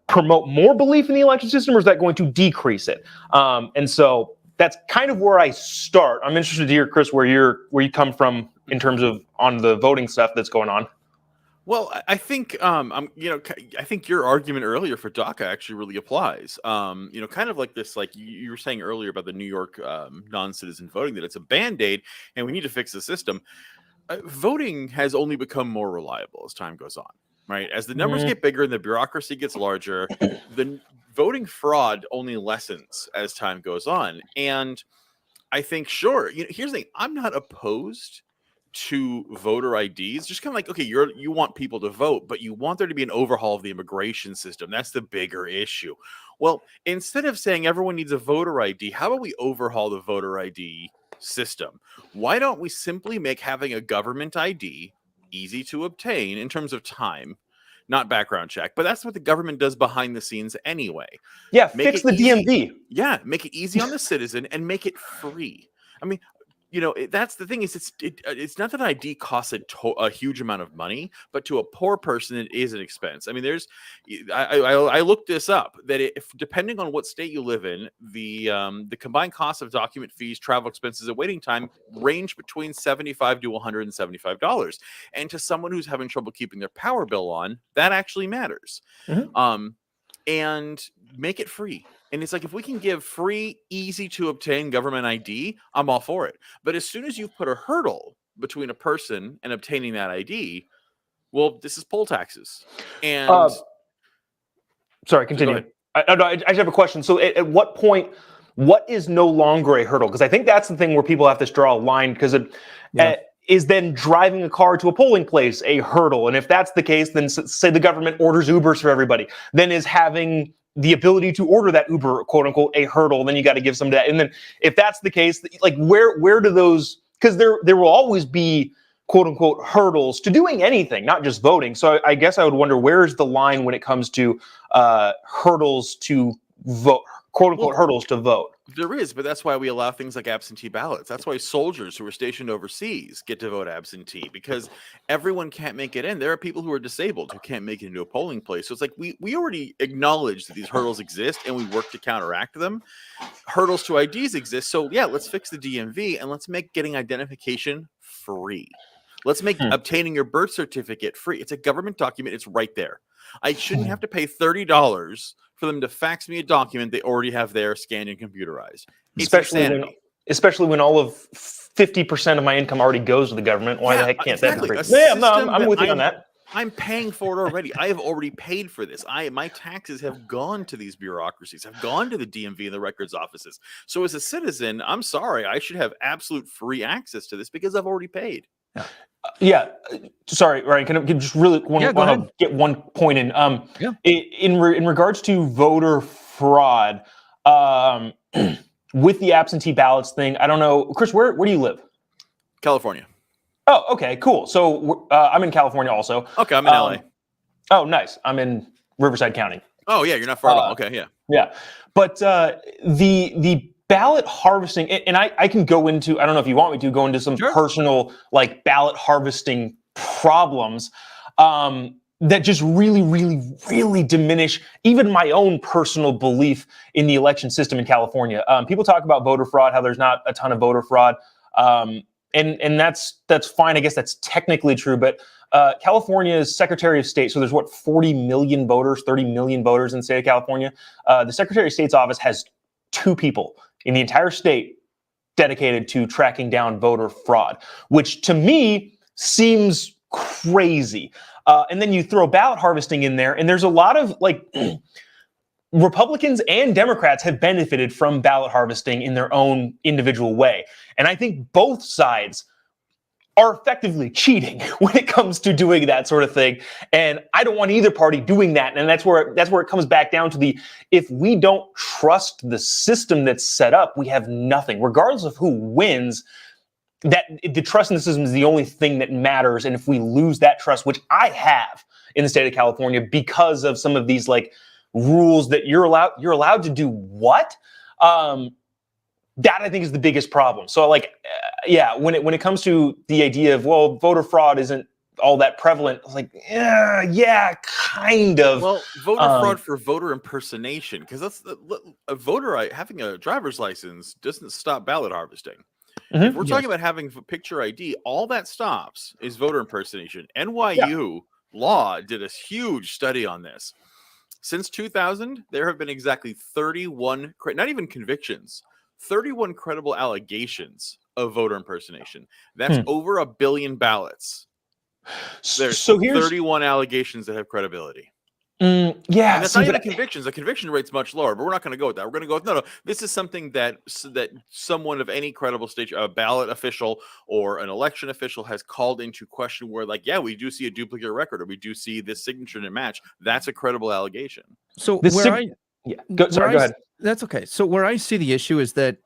promote more belief in the election system, or is that going to decrease it? And so that's kind of where I start. I'm interested to hear, Chris, where you come from in terms of on the voting stuff that's going on. Well, I think I think your argument earlier for Daca actually really applies. Kind of like this, like you were saying earlier about the New York non-citizen voting, that it's a band-aid and we need to fix the system. Voting has only become more reliable as time goes on, right? As the numbers get bigger and the bureaucracy gets larger, the voting fraud only lessens as time goes on. And I think, sure, here's the thing: I'm not opposed to voter IDs. Just kind of like, okay, you want people to vote, but you want there to be an overhaul of the immigration system. That's the bigger issue. Well, instead of saying everyone needs a voter ID, how about we overhaul the voter ID system? Why don't we simply make having a government ID easy to obtain in terms of time, not background check, but that's what the government does behind the scenes anyway. Yeah, fix the DMV. Yeah, make it easy on the citizen and make it free. I mean, that's the thing, is it's not that ID costs a huge amount of money, but to a poor person it is an expense. I mean, I looked this up, that if depending on what state you live in, the combined cost of document fees, travel expenses, and waiting time range between $75 to $175. And to someone who's having trouble keeping their power bill on, that actually matters. And make it free. And it's like, if we can give free, easy to obtain government ID, I'm all for it. But as soon as you put a hurdle between a person and obtaining that ID, well, this is poll taxes. And sorry, continue. I just have a question. So at what point, what is no longer a hurdle? Because I think that's the thing where people have to draw a line, because is then driving a car to a polling place a hurdle? And if that's the case, then say the government orders Ubers for everybody, then is having the ability to order that Uber, quote unquote, a hurdle? Then you got to give some of that. And then if that's the case, like where do those, because there will always be quote unquote hurdles to doing anything, not just voting. So I guess I would wonder, where's the line when it comes to hurdles to vote, quote unquote hurdles to vote? There is, but that's why we allow things like absentee ballots. That's why soldiers who are stationed overseas get to vote absentee, because everyone can't make it in. There are people who are disabled who can't make it into a polling place. So it's like we already acknowledge that these hurdles exist and we work to counteract them. Hurdles to IDs exist. So yeah, let's fix the DMV and let's make getting identification free. Let's make obtaining your birth certificate free. It's a government document. It's right there. I shouldn't have to pay $30 for them to fax me a document they already have there, scanned and computerized. Especially when all of 50% of my income already goes to the government. Why the heck can't that be free? I'm with you on that. I'm paying for it already. I have already paid for this. My taxes have gone to these bureaucracies, have gone to the DMV and the records offices. So as a citizen, I'm sorry, I should have absolute free access to this because I've already paid. Yeah. Sorry, Ryan. Can I just really want to get one point in? In regards to voter fraud, with the absentee ballots thing, I don't know, Chris. Where do you live? California. Oh, okay, cool. So I'm in California also. Okay, I'm in LA. Oh, nice. I'm in Riverside County. Oh yeah, you're not far at all. Okay, yeah. But the ballot harvesting, and I can go into, I don't know if you want me to go into some personal like ballot harvesting problems that just really, really, really diminish even my own personal belief in the election system in California. People talk about voter fraud, how there's not a ton of voter fraud, and that's fine. I guess that's technically true, but California's Secretary of State, so there's 40 million voters, 30 million voters in the state of California. The Secretary of State's office has 2 people in the entire state dedicated to tracking down voter fraud, which to me seems crazy. And then you throw ballot harvesting in there, and there's a lot of like Republicans and Democrats have benefited from ballot harvesting in their own individual way. And I think both sides are effectively cheating when it comes to doing that sort of thing. And I don't want either party doing that. And that's where it comes back down to if we don't trust the system that's set up, we have nothing. Regardless of who wins, that the trust in the system is the only thing that matters. And if we lose that trust, which I have in the state of California because of some of these like rules that you're allowed to do what? That I think is the biggest problem. So like, when it comes to the idea of, well, voter fraud isn't all that prevalent, I was like, yeah, kind of. Well, voter fraud for voter impersonation, because that's a voter having a driver's license doesn't stop ballot harvesting. Mm-hmm. If we're talking about having picture ID, all that stops is voter impersonation. NYU Law did a huge study on this. Since 2000, there have been exactly 31, not even convictions, 31 credible allegations of voter impersonation. That's over 1 billion ballots. There's 31 allegations that have credibility. And that's not even convictions. The conviction rate's much lower, but we're not going to go with that. We're going to go with no. This is something that someone of any credible state, a ballot official or an election official, has called into question. Where like, we do see a duplicate record, or we do see this signature didn't match. That's a credible allegation. So go ahead. That's okay. So where I see the issue is that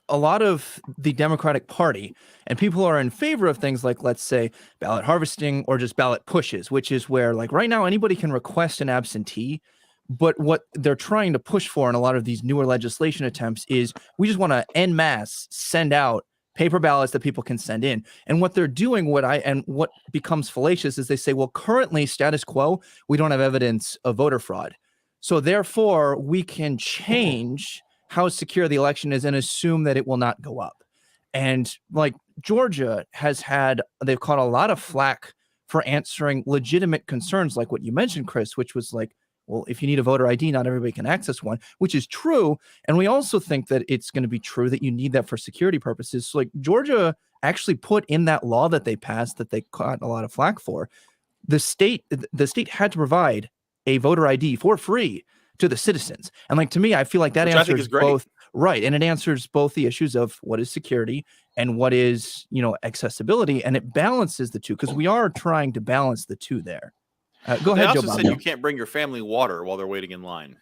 a lot of the Democratic Party and people are in favor of things like, let's say, ballot harvesting or just ballot pushes, which is where like right now anybody can request an absentee. But what they're trying to push for in a lot of these newer legislation attempts is we just want to en masse send out paper ballots that people can send in. And what they're doing, what becomes fallacious is they say, well, currently status quo, we don't have evidence of voter fraud. So therefore, we can change how secure the election is and assume that it will not go up. And like Georgia they've caught a lot of flack for answering legitimate concerns like what you mentioned, Chris, which was like, well, if you need a voter ID, not everybody can access one, which is true. And we also think that it's going to be true that you need that for security purposes. So like Georgia actually put in that law that they passed that they caught a lot of flack for. The state had to provide a voter ID for free to the citizens. And like, to me, I feel like that answers both. Right. And it answers both the issues of what is security and what is, accessibility. And it balances the two because we are trying to balance the two there. Go ahead, Jobob. They also said you can't bring your family water while they're waiting in line.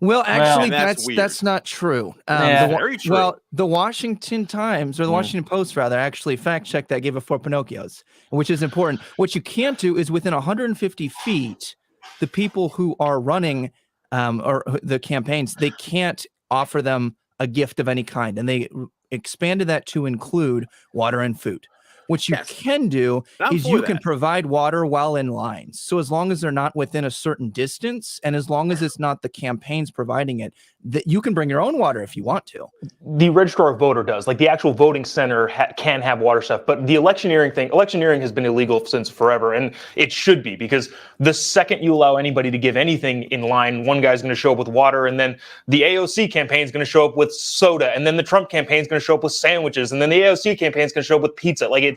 Well, actually, that's not true. Very true. Well, the Washington Times or the Washington Post, rather, actually fact-checked that, gave it 4 Pinocchios, which is important. What you can't do is within 150 feet, the people who are running or the campaigns, they can't offer them a gift of any kind. And they expanded that to include water and food. What you can do is you can provide water while in lines. So as long as they're not within a certain distance and as long as it's not the campaigns providing it, that you can bring your own water if you want to. The registrar of voter does. Like the actual voting center can have water stuff. But the electioneering has been illegal since forever. And it should be, because the second you allow anybody to give anything in line, one guy's going to show up with water, and then the AOC campaign is going to show up with soda, and then the Trump campaign is going to show up with sandwiches, and then the AOC campaign is going to show up with pizza. Like I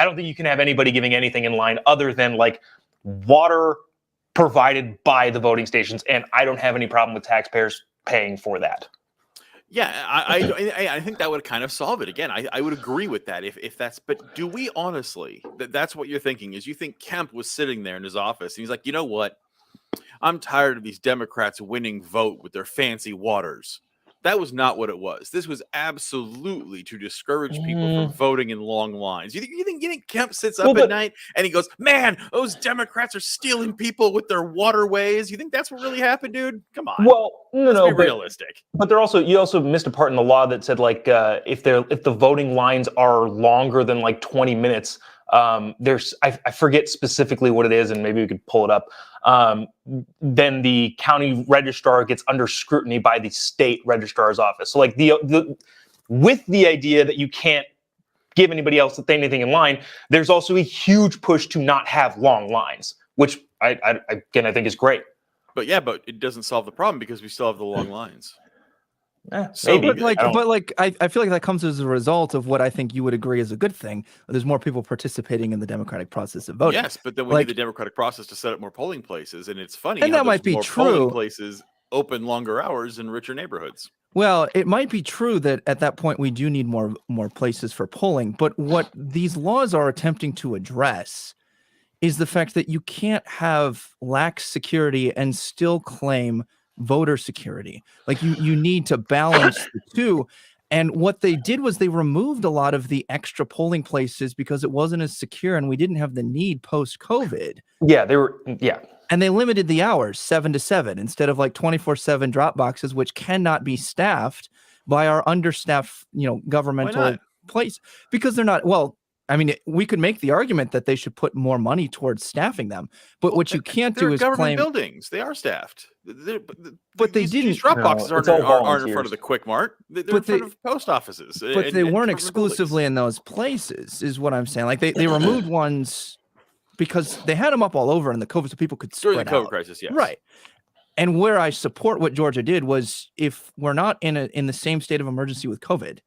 don't think you can have anybody giving anything in line other than like water provided by the voting stations, and I don't have any problem with taxpayers paying for that. Yeah, I think that would kind of solve it. Again, I would agree with that if that's. But do we honestly? That's what you're thinking? Is you think Kemp was sitting there in his office and he's like, you know what? I'm tired of these Democrats winning vote with their fancy waters. That was not what it was. This was absolutely to discourage people from voting in long lines. You think Kemp sits up at night and he goes, "Man, those Democrats are stealing people with their waterways"? You think that's what really happened, dude? Come on. Well, no, be realistic. But you also missed a part in the law that said like if the voting lines are longer than like 20 minutes. I forget specifically what it is, and maybe we could pull it up. Then the county registrar gets under scrutiny by the state registrar's office. So like with the idea that you can't give anybody else anything in line, there's also a huge push to not have long lines, which I think is great. But it doesn't solve the problem because we still have the long lines. So, maybe. I feel like that comes as a result of what I think you would agree is a good thing. There's more people participating in the democratic process of voting. yes, but then we need the democratic process to set up more polling places, and it's funny. And how that might be more true. Polling places open longer hours in richer neighborhoods. Well, it might be true that at that point we do need more places for polling. But what these laws are attempting to address is the fact that you can't have lax security and still claim voter security. Like you need to balance the two. And what they did was they removed a lot of the extra polling places because it wasn't as secure and we didn't have the need post-COVID. Yeah, they were. Yeah. And they limited the hours 7 to 7 instead of like 24/7 drop boxes, which cannot be staffed by our understaffed, governmental place because they're not. Well, I mean, we could make the argument that they should put more money towards staffing them, but what you can't do is government claim buildings. They are staffed, but they didn't. These drop boxes aren't in front of the Quick Mart. They're in front of post offices. But they weren't exclusively in those places, is what I'm saying. Like they removed ones because they had them up all over in the COVID, so people could spread during the COVID out. crisis. Yes, right. And where I support what Georgia did was, if we're not in the same state of emergency with COVID,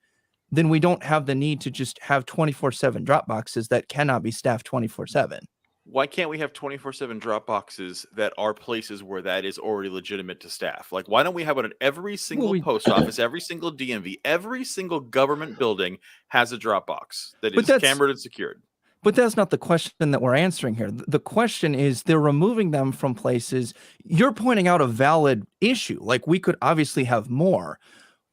then we don't have the need to just have 24/7 drop boxes that cannot be staffed 24/7. Why can't we have 24/7 drop boxes that are places where that is already legitimate to staff? Like, why don't we have it at every single post office, every single DMV, every single government building has a drop box that is cambered and secured? But that's not the question that we're answering here. The question is they're removing them from places. You're pointing out a valid issue. Like, we could obviously have more.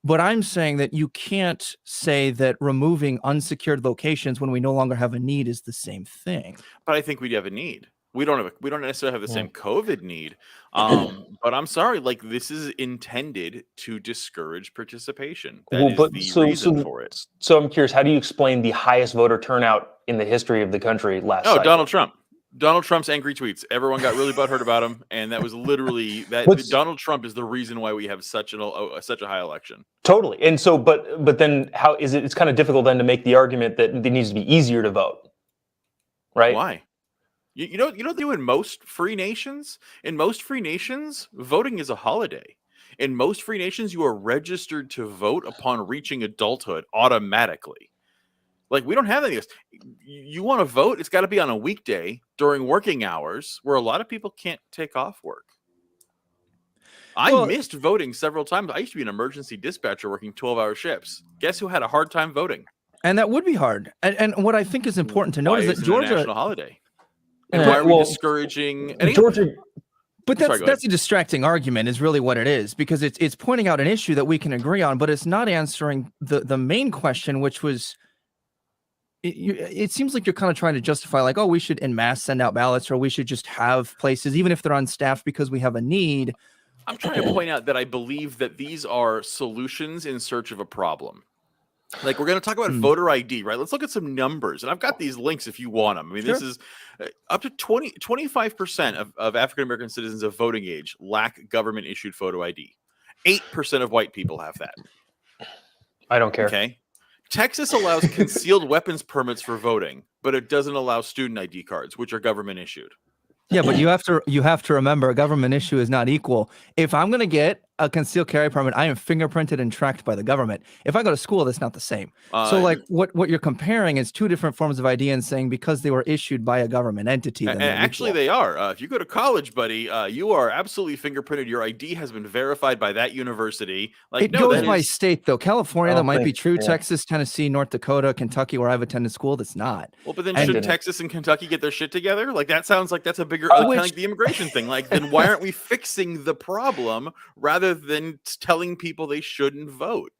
But I'm saying that you can't say that removing unsecured locations when we no longer have a need is the same thing. But I think we have a need. We don't necessarily have the same COVID need. But I'm sorry, like, this is intended to discourage participation. That is the reason for it. So I'm curious, how do you explain the highest voter turnout in the history of the country last cycle? Donald Trump. Donald Trump's angry tweets. Everyone got really butthurt about him, and that was literally that. Donald Trump is the reason why we have such a high election. Totally. And so, but then how is it? It's kind of difficult then to make the argument that it needs to be easier to vote, right? Why? You know they do in most free nations. In most free nations, voting is a holiday. In most free nations, you are registered to vote upon reaching adulthood automatically. Like, we don't have any of this. You want to vote, it's got to be on a weekday during working hours where a lot of people can't take off work. I missed voting several times. I used to be an emergency dispatcher working 12-hour shifts. Guess who had a hard time voting? And that would be hard. And what I think is important to note is that Georgia... a national holiday. And why are we discouraging... Georgia... But that's a distracting argument is really what it is, because it's pointing out an issue that we can agree on, but it's not answering the main question, which was... It seems like you're kind of trying to justify, like, oh, we should en masse send out ballots, or we should just have places, even if they're unstaffed, because we have a need. I'm trying to point out that I believe that these are solutions in search of a problem. Like, we're going to talk about voter ID, right? Let's look at some numbers. And I've got these links if you want them. I mean, this is up to 25% of African-American citizens of voting age lack government-issued photo ID. 8% of white people have that. I don't care. Okay. Texas allows concealed weapons permits for voting, but it doesn't allow student ID cards, which are government issued. Yeah, but you have to remember, a government issue is not equal. If I'm going to get a concealed carry permit, I am fingerprinted and tracked by the government. If I go to school, that's not the same. So, like, what you're comparing is two different forms of ID and saying because they were issued by a government entity. And actually, they are. If you go to college, buddy, you are absolutely fingerprinted. Your ID has been verified by that university. Like, it goes by state, though. California, that might be true. Yeah. Texas, Tennessee, North Dakota, Kentucky, where I've attended school, that's not. Well, but then should Texas and Kentucky get their shit together? Like, that sounds like that's a bigger, kind of like the immigration thing. Like, then why aren't we fixing the problem rather than telling people they shouldn't vote?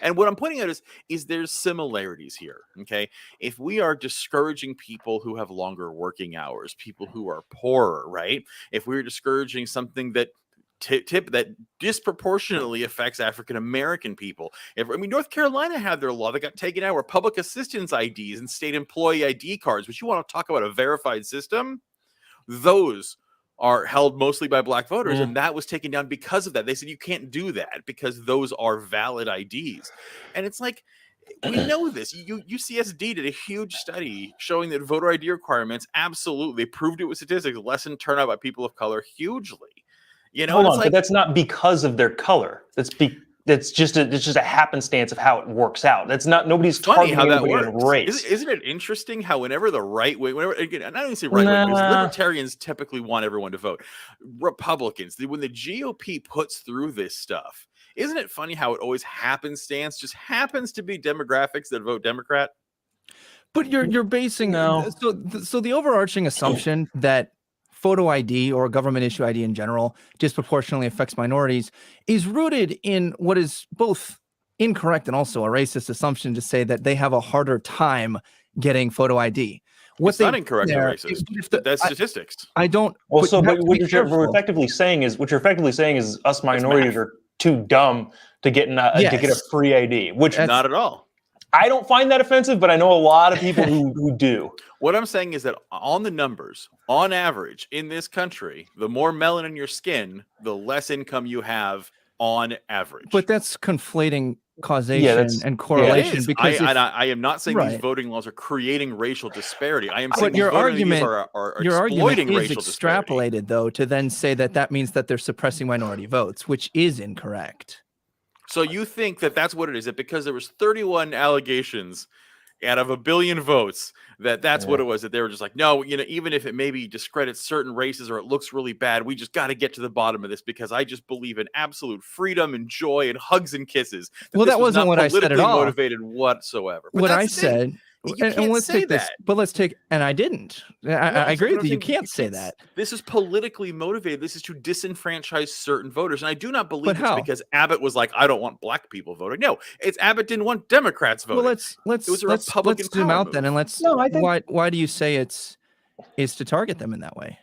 And what I'm pointing out is there's similarities here. Okay, if we are discouraging people who have longer working hours, people who are poorer, right? If we're discouraging something that that disproportionately affects African American people. North Carolina had their law that got taken out, where public assistance IDs and state employee ID cards, which you want to talk about a verified system, those are held mostly by black voters, and that was taken down because of that. They said you can't do that because those are valid IDs. And it's like, we know this. UCSD did a huge study showing that voter ID requirements, absolutely, they proved it with statistics, lessen turnout by people of color hugely. Hold on, but that's not because of their color. it's just a happenstance of how it works out. That's not nobody's Funny targeting how that anybody in works. race. Isn't it interesting how whenever the right wing, whenever again, I don't even say right wing, because libertarians typically want everyone to vote. Republicans, when the GOP puts through this stuff, isn't it funny how it always happens to be demographics that vote Democrat? But you're basing No. so the overarching assumption that photo ID or government issue ID in general disproportionately affects minorities is rooted in what is both incorrect and also a racist assumption to say that they have a harder time getting photo ID. It's not incorrect or racist. That's statistics. I don't. Well, but what you're effectively saying is us minorities are too dumb to get to get a free ID, which not at all. I don't find that offensive, but I know a lot of people who do. What I'm saying is that on the numbers, on average, in this country, the more melanin in your skin, the less income you have on average. But that's conflating causation and correlation. Because I am not saying these voting laws are creating racial disparity. I am saying your argument are exploiting is racial extrapolated, disparity. though, to then say that means that they're suppressing minority votes, which is incorrect. So you think that that's what it is? That because there was 31 allegations out of 1 billion votes, that's what it was? That they were just like, no, even if it maybe discredits certain races or it looks really bad, we just got to get to the bottom of this because I just believe in absolute freedom and joy and hugs and kisses. Well, that wasn't what I said at all. Motivated whatsoever. But what I said. You can't say that. But let's take, and I didn't. I agree with you. You can't say that. This is politically motivated. This is to disenfranchise certain voters. And I do not believe it's because Abbott was like, I don't want black people voting. No, it's Abbott didn't want Democrats voting. Well, let's zoom out then and let's. No, I think, why do you say it's to target them in that way?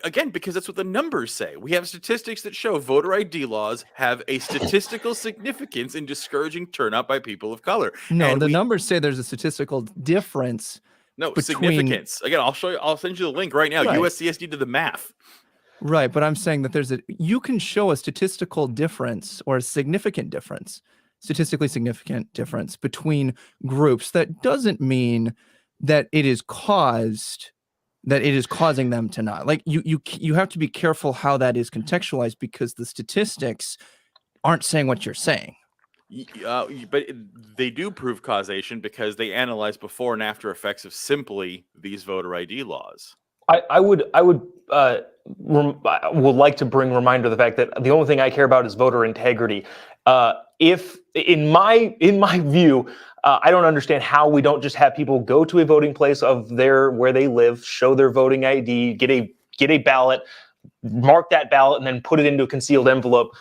Again, because that's what the numbers say. We have statistics that show voter ID laws have a statistical significance in discouraging turnout by people of color. No, and the numbers say there's a statistical difference. No, significance. Again, I'll show you. I'll send you the link right now. Right. USCSD did the math. Right, but I'm saying that you can show a statistical difference or a significant difference, statistically significant difference between groups. That doesn't mean that it is causing them to not like you have to be careful how that is contextualized because the statistics aren't saying what you're saying. But they do prove causation because they analyze before and after effects of simply these voter ID laws. I would like to bring reminder of the fact that the only thing I care about is voter integrity. If in my view, I don't understand how we don't just have people go to a voting place where they live, show their voting ID, get a ballot, mark that ballot, and then put it into a concealed envelope.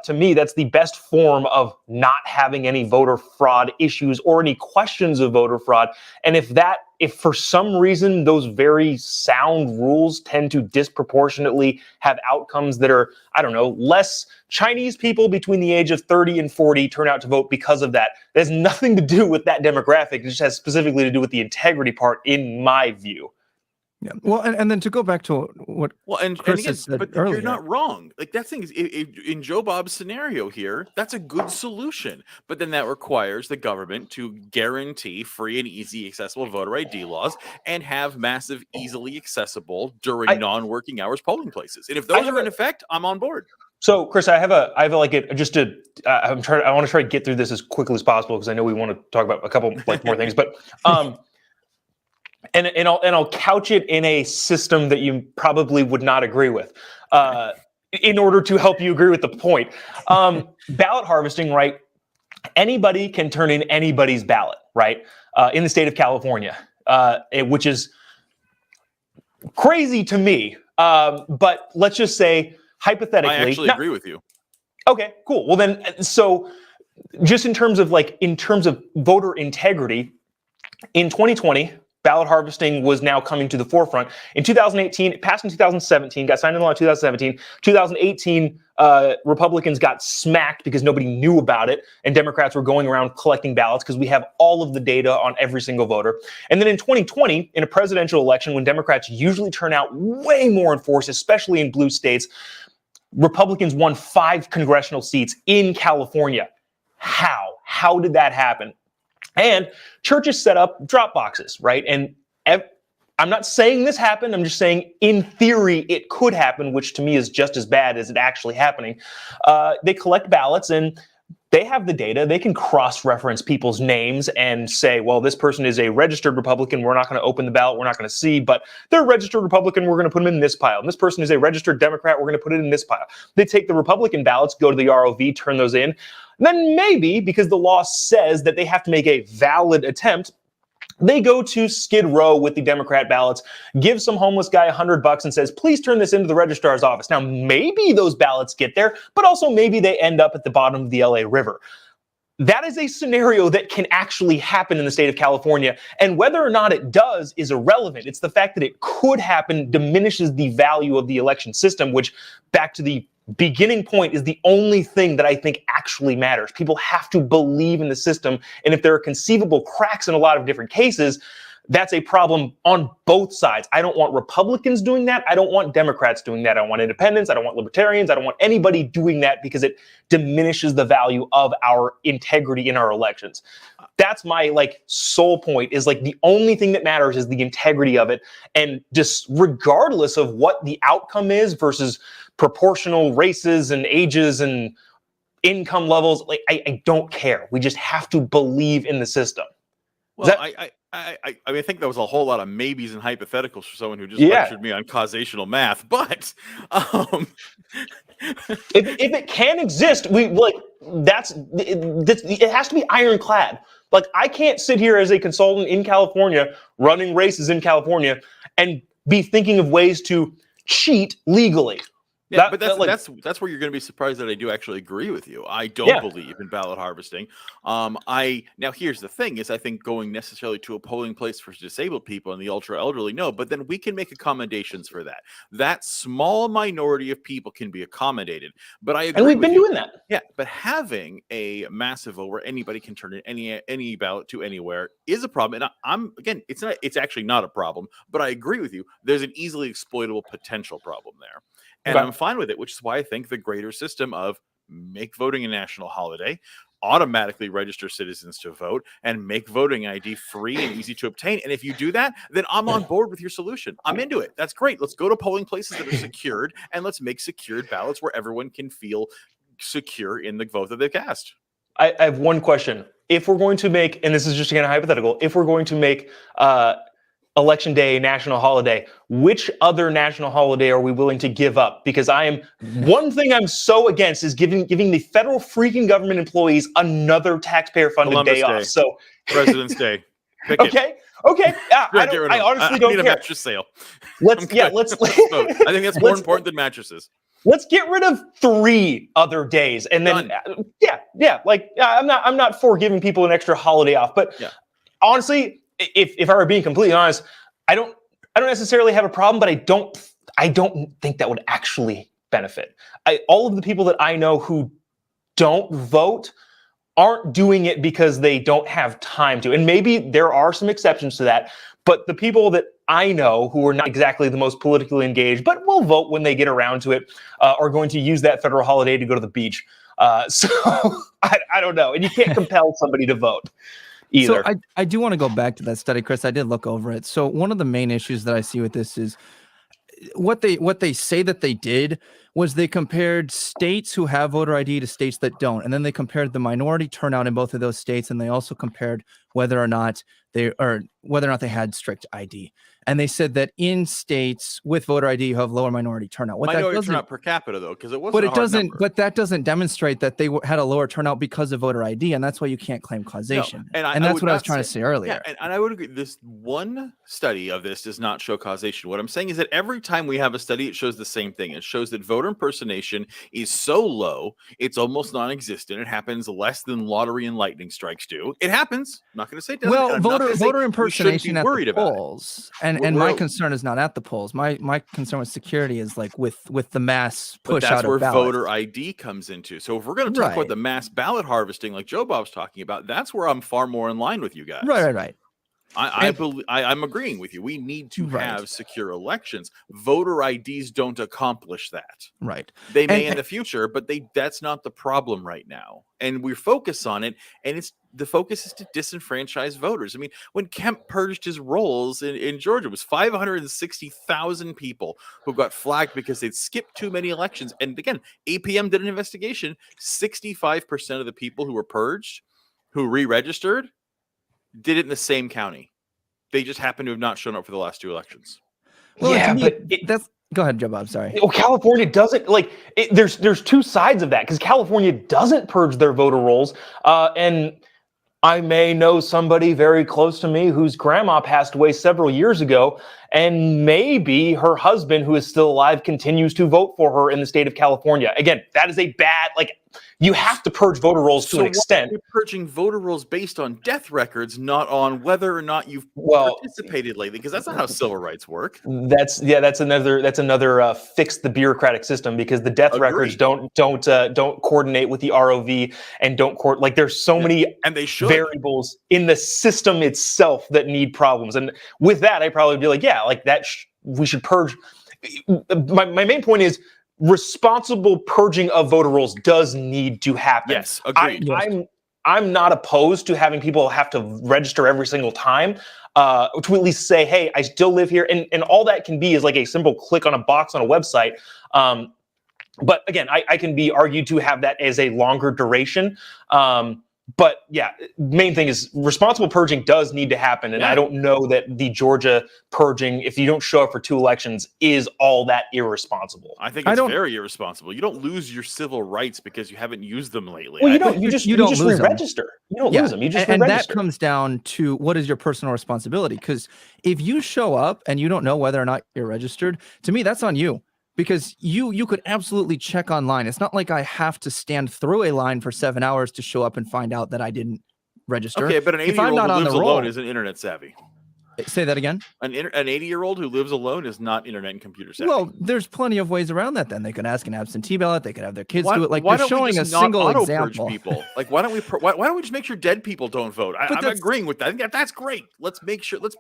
To me, that's the best form of not having any voter fraud issues or any questions of voter fraud. And if for some reason those very sound rules tend to disproportionately have outcomes that are, I don't know, less Chinese people between the age of 30 and 40 turn out to vote because of that. It has nothing to do with that demographic. It just has specifically to do with the integrity part, in my view. Yeah. Well, and then to go back to what Chris has said earlier, you're not wrong. Like that thing is in Jobob's scenario here, that's a good solution. But then that requires the government to guarantee free and easy accessible voter ID laws and have massive, easily accessible during non-working hours polling places. And if those are in effect, I'm on board. So, Chris, I want to try to get through this as quickly as possible because I know we want to talk about a couple more things, but. And I'll couch it in a system that you probably would not agree with, in order to help you agree with the point. Ballot harvesting, right? Anybody can turn in anybody's ballot, right? In the state of California, which is crazy to me. But let's just say hypothetically, I actually agree with you. Okay, cool. Well then, so just in terms of voter integrity, in 2020. Ballot harvesting was now coming to the forefront. In 2018, it passed in 2017, got signed into law in 2017. 2018, Republicans got smacked because nobody knew about it, and Democrats were going around collecting ballots because we have all of the data on every single voter. And then in 2020, in a presidential election, when Democrats usually turn out way more in force, especially in blue states, Republicans won 5 congressional seats in California. How? How did that happen? And churches set up drop boxes, right? And I'm not saying this happened. I'm just saying in theory it could happen, which to me is just as bad as it actually happening. They collect ballots, and they have the data. They can cross-reference people's names and say, well, this person is a registered Republican. We're not going to open the ballot. We're not going to see, but they're a registered Republican. We're going to put them in this pile. And this person is a registered Democrat. We're going to put it in this pile. They take the Republican ballots, go to the ROV, turn those in. And then maybe, because the law says that they have to make a valid attempt, they go to Skid Row with the Democrat ballots, give some homeless guy $100 and says, please turn this into the registrar's office. Now, maybe those ballots get there, but also maybe they end up at the bottom of the LA River. That is a scenario that can actually happen in the state of California. And whether or not it does is irrelevant. It's the fact that it could happen diminishes the value of the election system, which, back to the beginning point, is the only thing that I think actually matters. People have to believe in the system. And if there are conceivable cracks in a lot of different cases, that's a problem on both sides. I don't want Republicans doing that. I don't want Democrats doing that. I want independents. I don't want libertarians. I don't want anybody doing that because it diminishes the value of our integrity in our elections. That's my sole point, is the only thing that matters is the integrity of it. And just regardless of what the outcome is versus proportional races and ages and income levels, I don't care. We just have to believe in the system. Well, I mean, I think that was a whole lot of maybes and hypotheticals for someone who just lectured me on causational math. But if it can exist, it has to be ironclad. I can't sit here as a consultant in California running races in California and be thinking of ways to cheat legally. Yeah, but that's where you're going to be surprised that I do actually agree with you. I don't believe in ballot harvesting. Now here's the thing: is I think going necessarily to a polling place for disabled people and the ultra elderly, no. But then we can make accommodations for that. That small minority of people can be accommodated. But I agree, and we've been doing that. Yeah, but having a massive vote where anybody can turn in any ballot to anywhere is a problem. And it's actually not a problem. But I agree with you. There's an easily exploitable potential problem there. And I'm fine with it, which is why I think the greater system of make voting a national holiday, automatically register citizens to vote, and make voting ID free and easy to obtain. And if you do that, then I'm on board with your solution. I'm into it. That's great. Let's go to polling places that are secured, and let's make secured ballots where everyone can feel secure in the vote that they've cast. I have one question. If we're going to make, and this is just again a hypothetical, if we're going to make Election Day national holiday, which other national holiday are we willing to give up? Because one thing I'm so against is giving the federal freaking government employees another taxpayer funded day off. So President's Day. Okay. I honestly don't care. A mattress sale. Let's vote. I think that's more important than mattresses. Let's get rid of 3 other days, and then I'm not for giving people an extra holiday off, but honestly, if I were being completely honest, I don't necessarily have a problem, but I don't think that would actually benefit. All of the people that I know who don't vote aren't doing it because they don't have time to. And maybe there are some exceptions to that, but the people that I know who are not exactly the most politically engaged, but will vote when they get around to it, are going to use that federal holiday to go to the beach. So I don't know. And you can't compel somebody to vote either. So I do want to go back to that study, Chris. I did look over it. So one of the main issues that I see with this is what they say that they did was they compared states who have voter ID to states that don't. And then they compared the minority turnout in both of those states. And they also compared whether or not they had strict ID. And they said that in states with voter ID, you have lower minority turnout. Minority turnout per capita, though, because it wasn't. But it doesn't. But that doesn't demonstrate that they had a lower turnout because of voter ID, and that's why you can't claim causation. No, and that's what I was trying to say earlier. Yeah, and I would agree. This one study of this does not show causation. What I'm saying is that every time we have a study, it shows the same thing. It shows that voter impersonation is so low, it's almost non-existent. It happens less than lottery and lightning strikes do. It happens. I'm not going to say it doesn't. Well, voter impersonation at the polls, and my concern is not at the polls. My concern with security is with the mass push out of ballots. That's where voter ID comes into. So if we're going to talk about the mass ballot harvesting, like Jobob's talking about, that's where I'm far more in line with you guys. Right. I'm agreeing with you. We need to have secure elections. Voter IDs don't accomplish that. Right. They may in the future, but that's not the problem right now. And we focus on it, and the focus is to disenfranchise voters. I mean, when Kemp purged his rolls in Georgia, it was 560,000 people who got flagged because they'd skipped too many elections. And again, APM did an investigation. 65% of the people who were purged, who re-registered, did it in the same county. They just happen to have not shown up for the last two elections. Well, yeah, but that's go ahead, Jobob. Sorry. Well, California doesn't there's two sides of that because California doesn't purge their voter rolls, and I may know somebody very close to me whose grandma passed away several years ago, and maybe her husband, who is still alive, continues to vote for her in the state of California. Again, that is a bad you have to purge voter rolls to an extent. You're purging voter rolls based on death records, not on whether or not you've participated lately, because that's not how civil rights work. That's another fix the bureaucratic system, because the death records don't coordinate with the ROV and there's so many and they should. variables in the system itself that need problems. And with that, I'd probably be we should purge. My main point is, responsible purging of voter rolls does need to happen. Yes, agreed. I'm not opposed to having people have to register every single time, to at least say, hey, I still live here. And all that can be is like a simple click on a box on a website. But again, I can be argued to have that as a longer duration. But yeah, main thing is responsible purging does need to happen. And I don't know that the Georgia purging, if you don't show up for two elections, is all that irresponsible. I think it's very irresponsible. You don't lose your civil rights because you haven't used them lately. Well, you don't re-register. You don't lose them. You just re-register. And that comes down to what is your personal responsibility? Because if you show up and you don't know whether or not you're registered, to me, that's on you. Because you could absolutely check online. It's not like I have to stand through a line for 7 hours to show up and find out that I didn't register. Okay, but an 80-year-old who lives alone isn't internet savvy. Say that again? An 80-year-old who lives alone is not internet and computer savvy. Well, there's plenty of ways around that. Then they could ask an absentee ballot. They could have their kids do it. Like, why they're showing a single example. People? Like, why don't we just make sure dead people don't vote? I'm agreeing with that. I think that's great. Let's